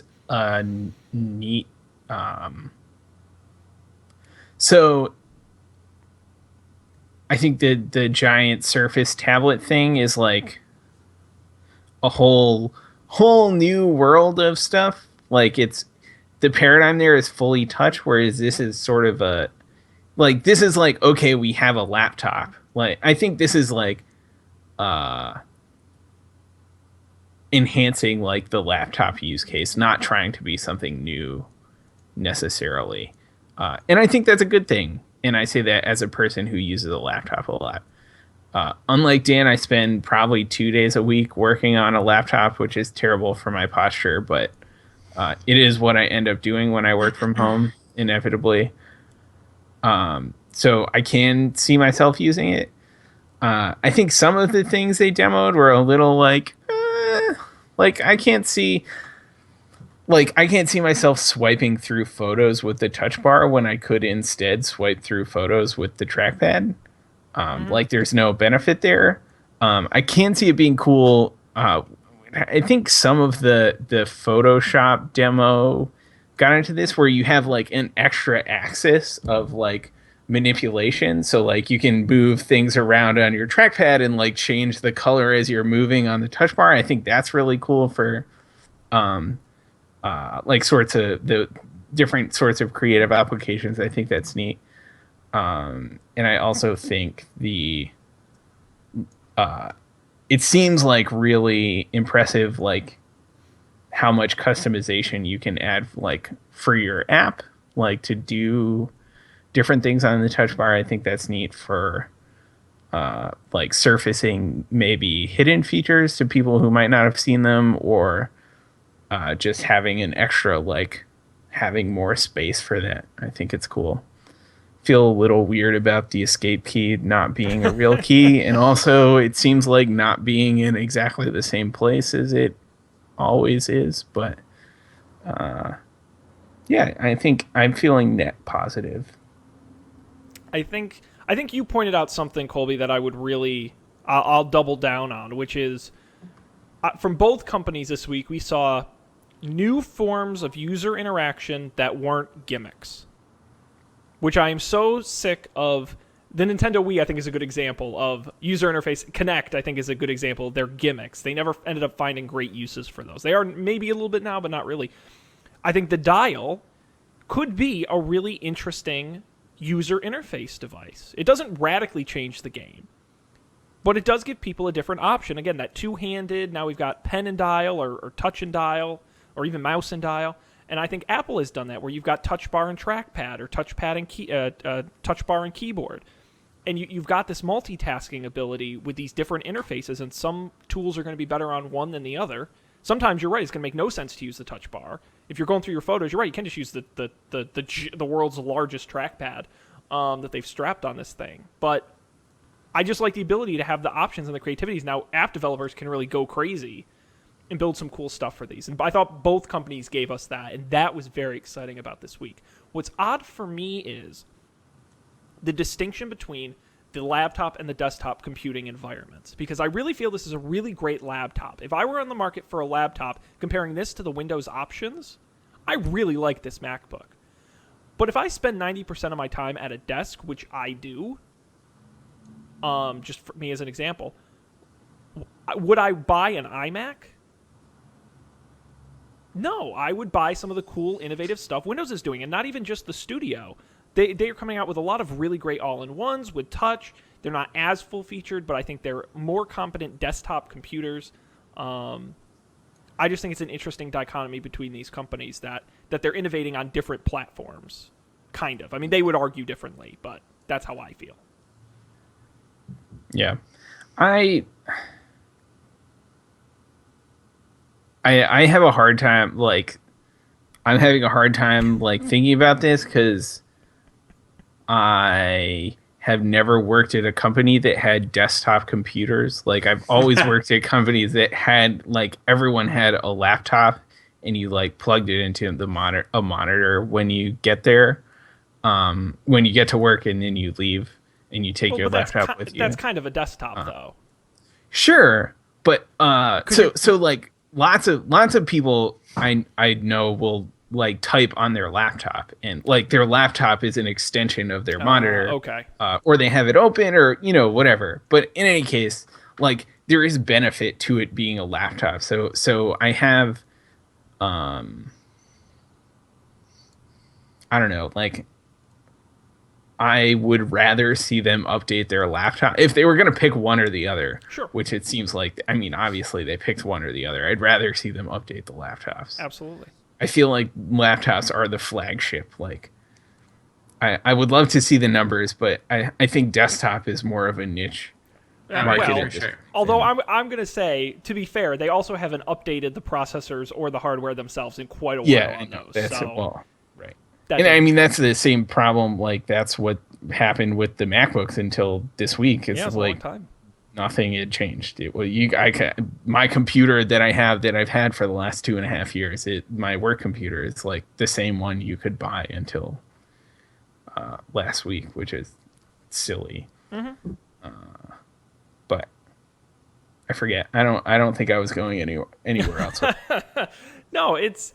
Speaker 2: neat. So I think the giant Surface tablet thing is like a whole new world of stuff. Like it's the paradigm there is fully touch, whereas this is sort of a like this is like okay, we have a laptop. Like I think this is like uh enhancing like the laptop use case, not trying to be something new necessarily. And I think that's a good thing. And I say that as a person who uses a laptop a lot. Unlike Dan, I spend probably 2 days a week working on a laptop, which is terrible for my posture, but it is what I end up doing when I work from home, inevitably. So I can see myself using it. I think some of the things they demoed were a little like I can't see myself swiping through photos with the touch bar when I could instead swipe through photos with the trackpad. Like there's no benefit there. I can see it being cool. I think some of the Photoshop demo got into this where you have like an extra axis of like manipulation. So like you can move things around on your trackpad and like change the color as you're moving on the touch bar. I think that's really cool for like sorts of the different sorts of creative applications. I think that's neat. And I also think it seems like really impressive, like how much customization you can add, like for your app, like to do different things on the touch bar. I think that's neat for like surfacing maybe hidden features to people who might not have seen them, or just having an extra, like having more space for that. I think it's cool. Feel a little weird about the escape key not being a real key, and also it seems like not being in exactly the same place as it always is. But yeah, I think I'm feeling net positive.
Speaker 1: I think you pointed out something, Colby, that I would really I'll double down on, which is from both companies this week we saw new forms of user interaction that weren't gimmicks, which I am so sick of. The Nintendo Wii, I think, is a good example of user interface. Kinect, I think, is a good example. They're gimmicks. They never ended up finding great uses for those. They are maybe a little bit now, but not really. I think the dial could be a really interesting user interface device. It doesn't radically change the game, but it does give people a different option. Again, that two-handed, now we've got pen and dial, or touch and dial, or even mouse and dial. And I think Apple has done that, where you've got touch bar and trackpad, or touchpad and touch bar and keyboard. And you've got this multitasking ability with these different interfaces, and some tools are going to be better on one than the other. Sometimes you're right; it's going to make no sense to use the touch bar. If you're going through your photos, you're right; you can just use the world's largest trackpad that they've strapped on this thing. But I just like the ability to have the options and the creativities. Now, app developers can really go crazy and build some cool stuff for these. And I thought both companies gave us that, and that was very exciting about this week. What's odd for me is the distinction between the laptop and the desktop computing environments, because I really feel this is a really great laptop. If I were on the market for a laptop, comparing this to the Windows options, I really like this MacBook. But if I spend 90% of my time at a desk, which I do, just for me as an example, would I buy an iMac? No, I would buy some of the cool, innovative stuff Windows is doing, and not even just the Studio. They are coming out with a lot of really great all-in-ones with touch. They're not as full-featured, but I think they're more competent desktop computers. I just think it's an interesting dichotomy between these companies that they're innovating on different platforms, kind of. I mean, they would argue differently, but that's how I feel.
Speaker 2: Yeah. I have a hard time, like, I'm having a hard time, like, thinking about this because I have never worked at a company that had desktop computers. Like, I've always worked at companies that had, like, everyone had a laptop and you, like, plugged it into a monitor when you get there, when you get to work, and then you leave and you take your laptop with you.
Speaker 1: That's kind of a desktop, though.
Speaker 2: Sure. But, so like, lots of people I know will like type on their laptop, and like their laptop is an extension of their monitor.
Speaker 1: Okay.
Speaker 2: Or they have it open, or whatever. But in any case, like there is benefit to it being a laptop. So I have, I don't know, like I would rather see them update their laptop if they were going to pick one or the other.
Speaker 1: Sure.
Speaker 2: Which it seems like, I mean, obviously they picked one or the other. I'd rather see them update the laptops.
Speaker 1: Absolutely.
Speaker 2: I feel like laptops are the flagship. Like, I would love to see the numbers, but I think desktop is more of a niche market.
Speaker 1: Well,
Speaker 2: at this point.
Speaker 1: although I'm going to say, to be fair, they also haven't updated the processors or the hardware themselves in quite a while on those.
Speaker 2: That's
Speaker 1: so
Speaker 2: it. Well, right.
Speaker 1: that's
Speaker 2: And I mean, that's the same problem. Like, that's what happened with the MacBooks until this week. It's
Speaker 1: it's a
Speaker 2: like
Speaker 1: long time.
Speaker 2: nothing had changed. My computer that I've had for the last 2.5 years, my work computer is like the same one you could buy until last week, which is silly.
Speaker 1: Mm-hmm.
Speaker 2: But I forget. I don't think I was going anywhere else.
Speaker 1: No, it's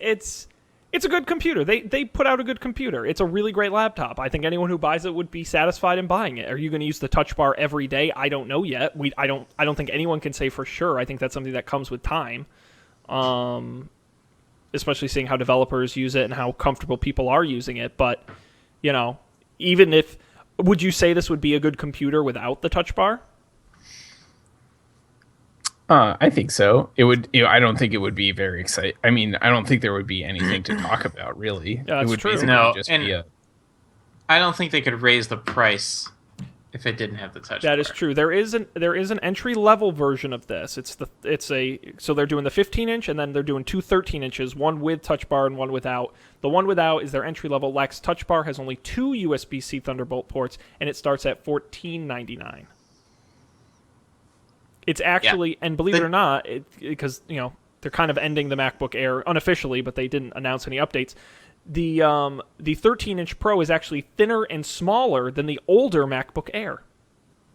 Speaker 1: a good computer. They put out a good computer. It's a really great laptop. I think anyone who buys it would be satisfied in buying it. Are you going to use the touch bar every day? I don't know yet. I don't think anyone can say for sure. I think that's something that comes with time. Especially seeing how developers use it and how comfortable people are using it. But, even if, would you say this would be a good computer without the touch bar?
Speaker 2: I think so. It would. I don't think it would be very exciting. I mean, I don't think there would be anything to talk about, really.
Speaker 1: Yeah, that's
Speaker 2: it would
Speaker 1: true.
Speaker 2: basically
Speaker 3: No,
Speaker 2: just
Speaker 3: and
Speaker 2: be
Speaker 3: I don't think they could raise the price if it didn't have the touch bar.
Speaker 1: That is true. There is an entry level version of this. So they're doing the 15-inch and then they're doing two 13-inches, one with touch bar and one without. The one without is their entry level. Lacks touch bar, has only two USB-C Thunderbolt ports, and it starts at $14.99. It's actually, and believe it or not, because they're kind of ending the MacBook Air unofficially, but they didn't announce any updates. The 13-inch Pro is actually thinner and smaller than the older MacBook Air.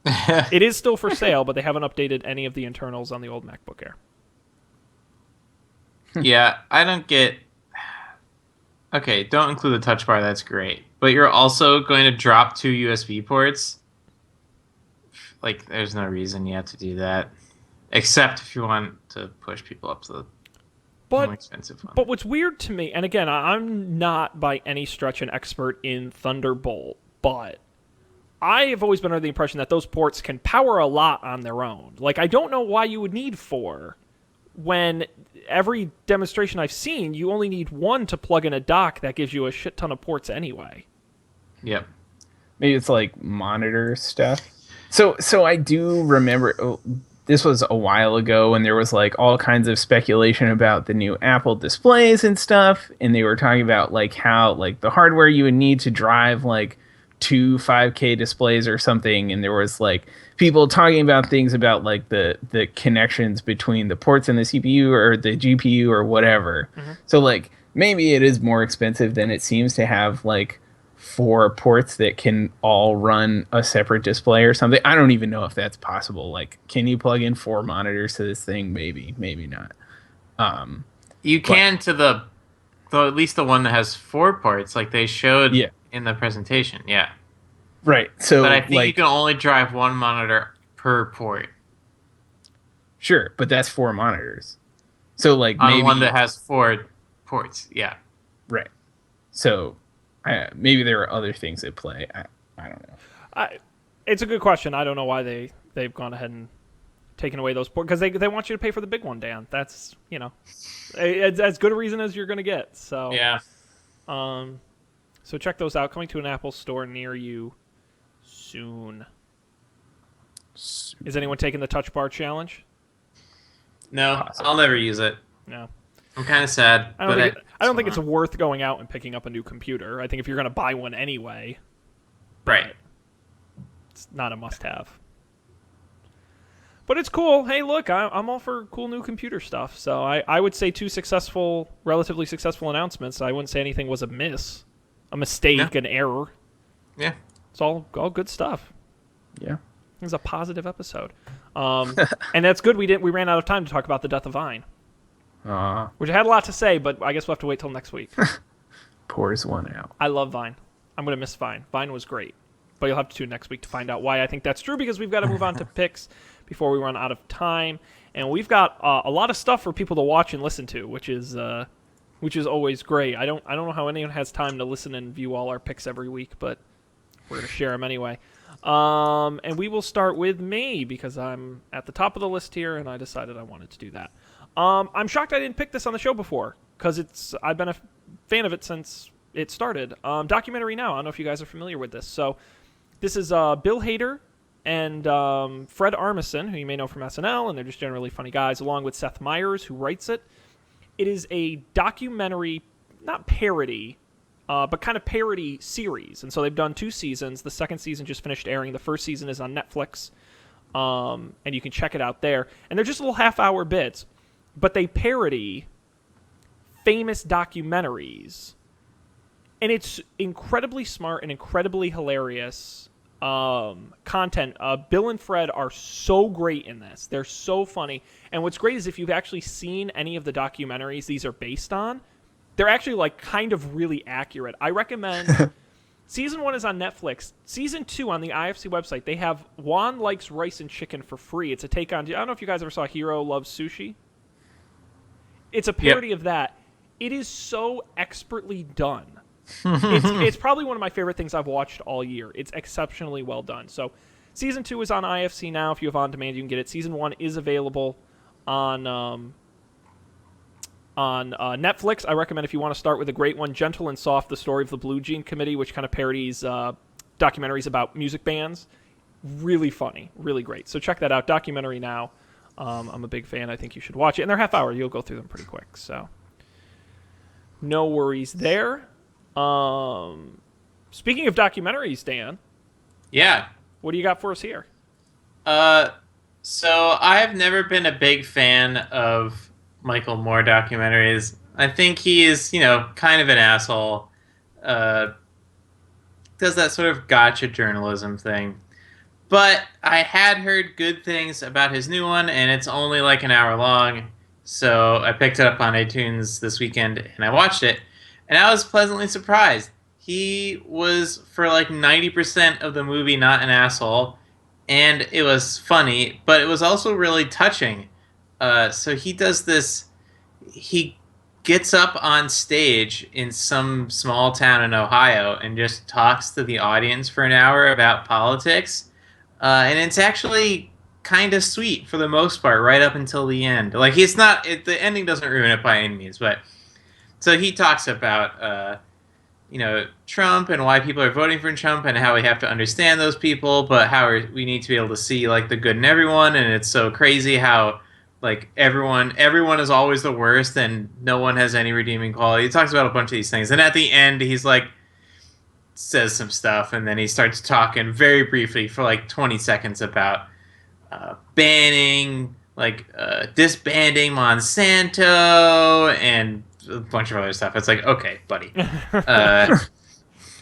Speaker 1: It is still for sale, but they haven't updated any of the internals on the old MacBook Air.
Speaker 3: Yeah, I don't get... Okay, don't include the touch bar, that's great. But you're also going to drop two USB ports? Like, there's no reason you have to do that. Except if you want to push people up to the more expensive one.
Speaker 1: But what's weird to me, and again, I'm not by any stretch an expert in Thunderbolt, but I have always been under the impression that those ports can power a lot on their own. Like, I don't know why you would need four when every demonstration I've seen, you only need one to plug in a dock that gives you a shit ton of ports anyway.
Speaker 3: Yep.
Speaker 2: Maybe it's like monitor stuff. So I do remember this was a while ago when there was like all kinds of speculation about the new Apple displays and stuff, and they were talking about like how like the hardware you would need to drive like two 5K displays or something, and there was like people talking about things about like the connections between the ports in the CPU or the GPU or whatever. Mm-hmm. So like maybe it is more expensive than it seems to have like 4 ports that can all run a separate display or something. I don't even know if that's possible. Like, can you plug in 4 monitors to this thing? Maybe not.
Speaker 3: You can to the at least the one that has 4 ports, like they showed in the presentation. Yeah.
Speaker 2: Right. So,
Speaker 3: but I think
Speaker 2: like,
Speaker 3: you can only drive one monitor per port.
Speaker 2: Sure, but that's 4 monitors. So, like,
Speaker 3: on
Speaker 2: maybe
Speaker 3: one that has 4 ports. Yeah.
Speaker 2: Right. So. Maybe there are other things at play. I don't know.
Speaker 1: It's a good question. I don't know why they've gone ahead and taken away those ports, because they want you to pay for the big one, Dan. That's it's as good a reason as you're going to get. So
Speaker 3: yeah.
Speaker 1: So check those out. Coming to an Apple store near you soon. Is anyone taking the Touch Bar challenge?
Speaker 3: No, possibly. I'll never use it.
Speaker 1: No.
Speaker 3: I'm kind of sad.
Speaker 1: I don't think it's worth going out and picking up a new computer. I think if you're going to buy one anyway,
Speaker 3: right,
Speaker 1: it's not a must-have. But it's cool. Hey, look, I'm all for cool new computer stuff. So I would say 2 relatively successful announcements. I wouldn't say anything was a mistake, an error.
Speaker 3: Yeah,
Speaker 1: it's all good stuff.
Speaker 2: Yeah,
Speaker 1: it was a positive episode, and that's good. We ran out of time to talk about the death of Vine. Which I had a lot to say, but I guess we'll have to wait till next week.
Speaker 2: pours one out.
Speaker 1: I love Vine. I'm going to miss Vine. Vine was great. But you'll have to tune next week to find out why I think that's true, because we've got to move on to picks before we run out of time. And we've got a lot of stuff for people to watch and listen to, which is always great. I don't know how anyone has time to listen and view all our picks every week, but we're going to share them anyway. And we will start with me, because I'm at the top of the list here, and I decided I wanted to do that. I'm shocked I didn't pick this on the show before, because I've been a fan of it since it started. Documentary Now. I don't know if you guys are familiar with this. So this is Bill Hader and Fred Armisen, who you may know from SNL, and they're just generally funny guys, along with Seth Meyers, who writes it. It is a documentary, not parody, but kind of parody series. And so they've done 2 seasons. The second season just finished airing. The first season is on Netflix, and you can check it out there. And they're just little half-hour bits, but they parody famous documentaries. And it's incredibly smart and incredibly hilarious content. Bill and Fred are so great in this. They're so funny. And what's great is if you've actually seen any of the documentaries these are based on, they're actually like kind of really accurate. I recommend... Season 1 is on Netflix. Season 2 on the IFC website, they have Juan Likes Rice and Chicken for free. It's a take on... I don't know if you guys ever saw Hero Loves Sushi. It's a parody of that. It is so expertly done. It's probably one of my favorite things I've watched all year. It's exceptionally well done. So Season 2 is on IFC now. If you have On Demand, you can get it. Season 1 is available on Netflix. I recommend, if you want to start with a great one, Gentle and Soft, The Story of the Blue Jean Committee, which kind of parodies documentaries about music bands. Really funny. Really great. So check that out. Documentary Now. I'm a big fan. I think you should watch it. And they're half hour. You'll go through them pretty quick. So no worries there. Speaking of documentaries, Dan.
Speaker 3: Yeah.
Speaker 1: What do you got for us here?
Speaker 3: So I've never been a big fan of Michael Moore documentaries. I think he is, kind of an asshole. Does that sort of gotcha journalism thing. But I had heard good things about his new one, and it's only like an hour long. So I picked it up on iTunes this weekend, and I watched it. And I was pleasantly surprised. He was, for like 90% of the movie, not an asshole. And it was funny, but it was also really touching. So he does this... He gets up on stage in some small town in Ohio and just talks to the audience for an hour about politics. And it's actually kind of sweet for the most part, right up until the end. Like, the ending doesn't ruin it by any means, but... So he talks about, Trump and why people are voting for Trump and how we have to understand those people, but how we need to be able to see, like, the good in everyone. And it's so crazy how, like, everyone is always the worst and no one has any redeeming quality. He talks about a bunch of these things. And at the end, he's, like, says some stuff. And then he starts talking very briefly for, like, 20 seconds about banning, disbanding Monsanto and a bunch of other stuff. It's like, okay, buddy.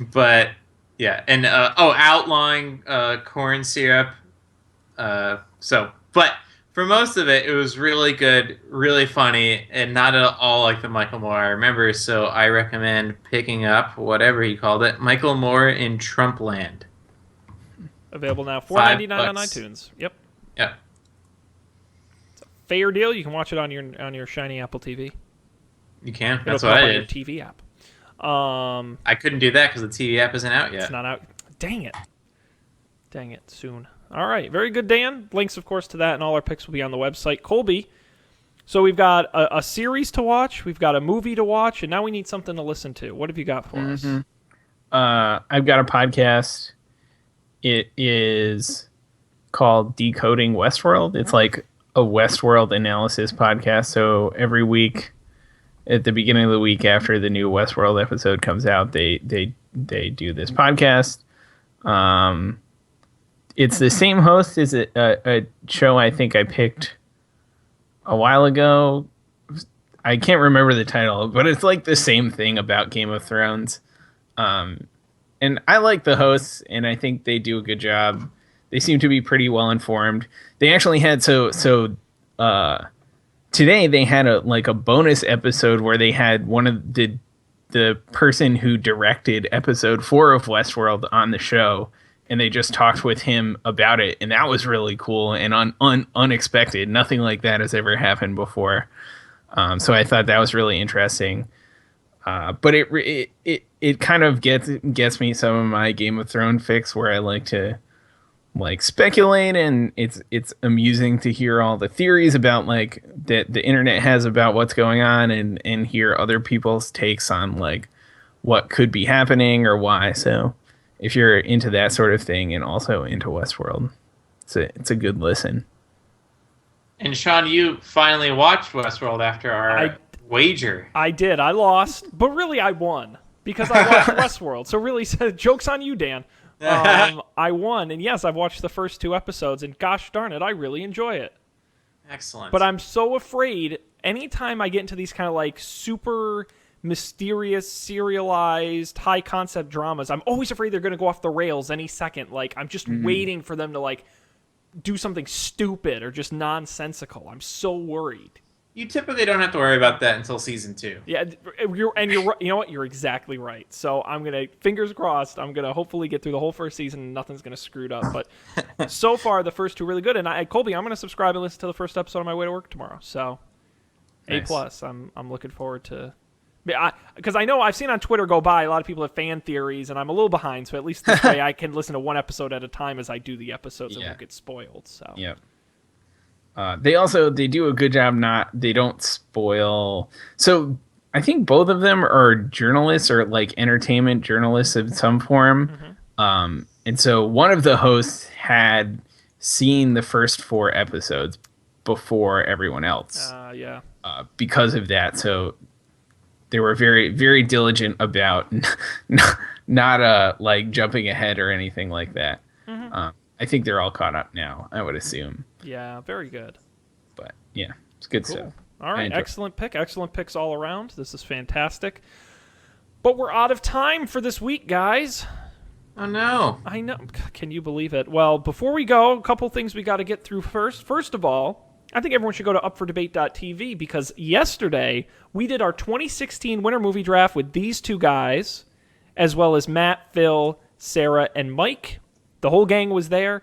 Speaker 3: But yeah, and outlawing corn syrup. But for most of it was really good, really funny, and not at all like the Michael Moore I remember. So I recommend picking up whatever he called it, Michael Moore in Trumpland.
Speaker 1: Available now, $4.99 on iTunes. Yep.
Speaker 3: Yeah.
Speaker 1: It's a fair deal. You can watch it on your shiny Apple TV.
Speaker 3: You can.
Speaker 1: It'll
Speaker 3: That's
Speaker 1: come
Speaker 3: what
Speaker 1: up
Speaker 3: I
Speaker 1: on your
Speaker 3: did.
Speaker 1: TV app.
Speaker 3: I couldn't do that because the TV app isn't out yet.
Speaker 1: It's not out. Dang it. Soon. All right. Very good, Dan. Links, of course, to that and all our picks will be on the website. Colby. So we've got a series to watch. We've got a movie to watch. And now we need something to listen to. What have you got for us?
Speaker 2: I've got a podcast. It is called Decoding Westworld. It's like a Westworld analysis podcast. So every week, at the beginning of the week after the new Westworld episode comes out, they do this podcast. It's the same host as a show I think I picked a while ago. I can't remember the title, but it's like the same thing about Game of Thrones. And I like the hosts, and I think they do a good job. They seem to be pretty well informed. They actually had today they had a bonus episode where they had one of the the person who directed episode 4 of Westworld on the show, and they just talked with him about it, and that was really cool and unexpected. Nothing like that has ever happened before. So I thought that was really interesting. But it kind of gets me some of my Game of Thrones fix, where I like to like speculate, and it's amusing to hear all the theories about like that the internet has about what's going on, and hear other people's takes on like what could be happening or why. So if you're into that sort of thing and also into Westworld, it's a good listen.
Speaker 3: And Sean, you finally watched Westworld after our wager.
Speaker 1: I did. I lost, but really I won because I watched Westworld. So really, joke's on you, Dan. I won, and yes, I've watched the first 2 episodes, and gosh darn it, I really enjoy it.
Speaker 3: Excellent.
Speaker 1: But I'm so afraid anytime I get into these kind of like super mysterious, serialized, high concept dramas, I'm always afraid they're going to go off the rails any second. Like, I'm just waiting for them to like do something stupid or just nonsensical. I'm so worried.
Speaker 3: You typically don't have to worry about that until season 2.
Speaker 1: Yeah, you're right. You know what? You're exactly right. So I'm gonna, fingers crossed, I'm gonna hopefully get through the whole first season and nothing's gonna screw it up. But so far, the first 2 are really good. And Colby, I'm gonna subscribe and listen to the first episode on my way to work tomorrow. So
Speaker 2: Nice.
Speaker 1: A+. I'm looking forward to. Because I know I've seen on Twitter go by a lot of people have fan theories, and I'm a little behind. So at least this way I can listen to one episode at a time as I do the episodes and won't get spoiled. So
Speaker 2: Yep. They do a good job. They don't spoil. So I think both of them are journalists or like entertainment journalists of some form. And so one of the hosts had seen the first 4 episodes before everyone else. Because of that. So they were very, very diligent about not like jumping ahead or anything like that. I think they're all caught up now, I would assume.
Speaker 1: Yeah, very good.
Speaker 2: But yeah, it's good stuff.
Speaker 1: All right, excellent pick. Excellent picks all around. This is fantastic. But we're out of time for this week, guys.
Speaker 3: Oh, no.
Speaker 1: I know. Can you believe it? Well, before we go, a couple things we got to get through first. First of all, I think everyone should go to upfordebate.tv because yesterday we did our 2016 winter movie draft with these 2 guys, as well as Matt, Phil, Sarah, and Mike. The whole gang was there.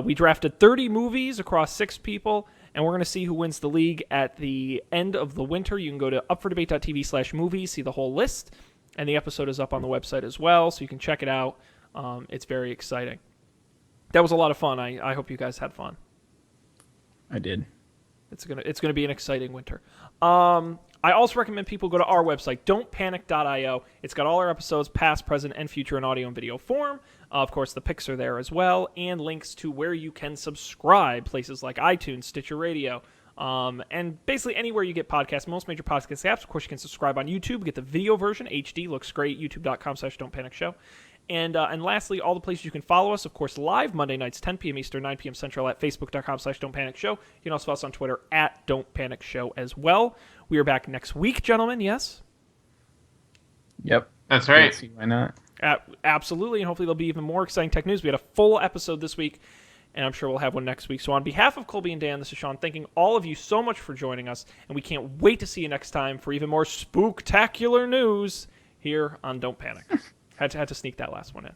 Speaker 1: We drafted 30 movies across 6 people, and we're going to see who wins the league at the end of the winter. You can go to upfordebate.tv/movies, see the whole list, and the episode is up on the website as well, so you can check it out. It's very exciting. That was a lot of fun. I hope you guys had fun.
Speaker 2: I did.
Speaker 1: It's gonna be an exciting winter. I also recommend people go to our website, don'tpanic.io. It's got all our episodes, past, present, and future in audio and video form. Of course, the pics are there as well, and links to where you can subscribe, places like iTunes, Stitcher Radio, and basically anywhere you get podcasts, most major podcast apps. Of course, you can subscribe on YouTube, get the video version, HD, looks great, youtube.com/don'tpanicshow. And lastly, all the places you can follow us, of course, live Monday nights, 10 p.m. Eastern, 9 p.m. Central at facebook.com/don'tpanicshow. You can also follow us on Twitter at don'tpanicshow as well. We are back next week, gentlemen, yes?
Speaker 2: Yep.
Speaker 3: That's right.
Speaker 2: See why not?
Speaker 1: Absolutely, and hopefully there'll be even more exciting tech news. We had a full episode this week, and I'm sure we'll have one next week. So on behalf of Colby and Dan, this is Sean, thanking all of you so much for joining us, and we can't wait to see you next time for even more spook-tacular news here on Don't Panic. Had to sneak that last one in.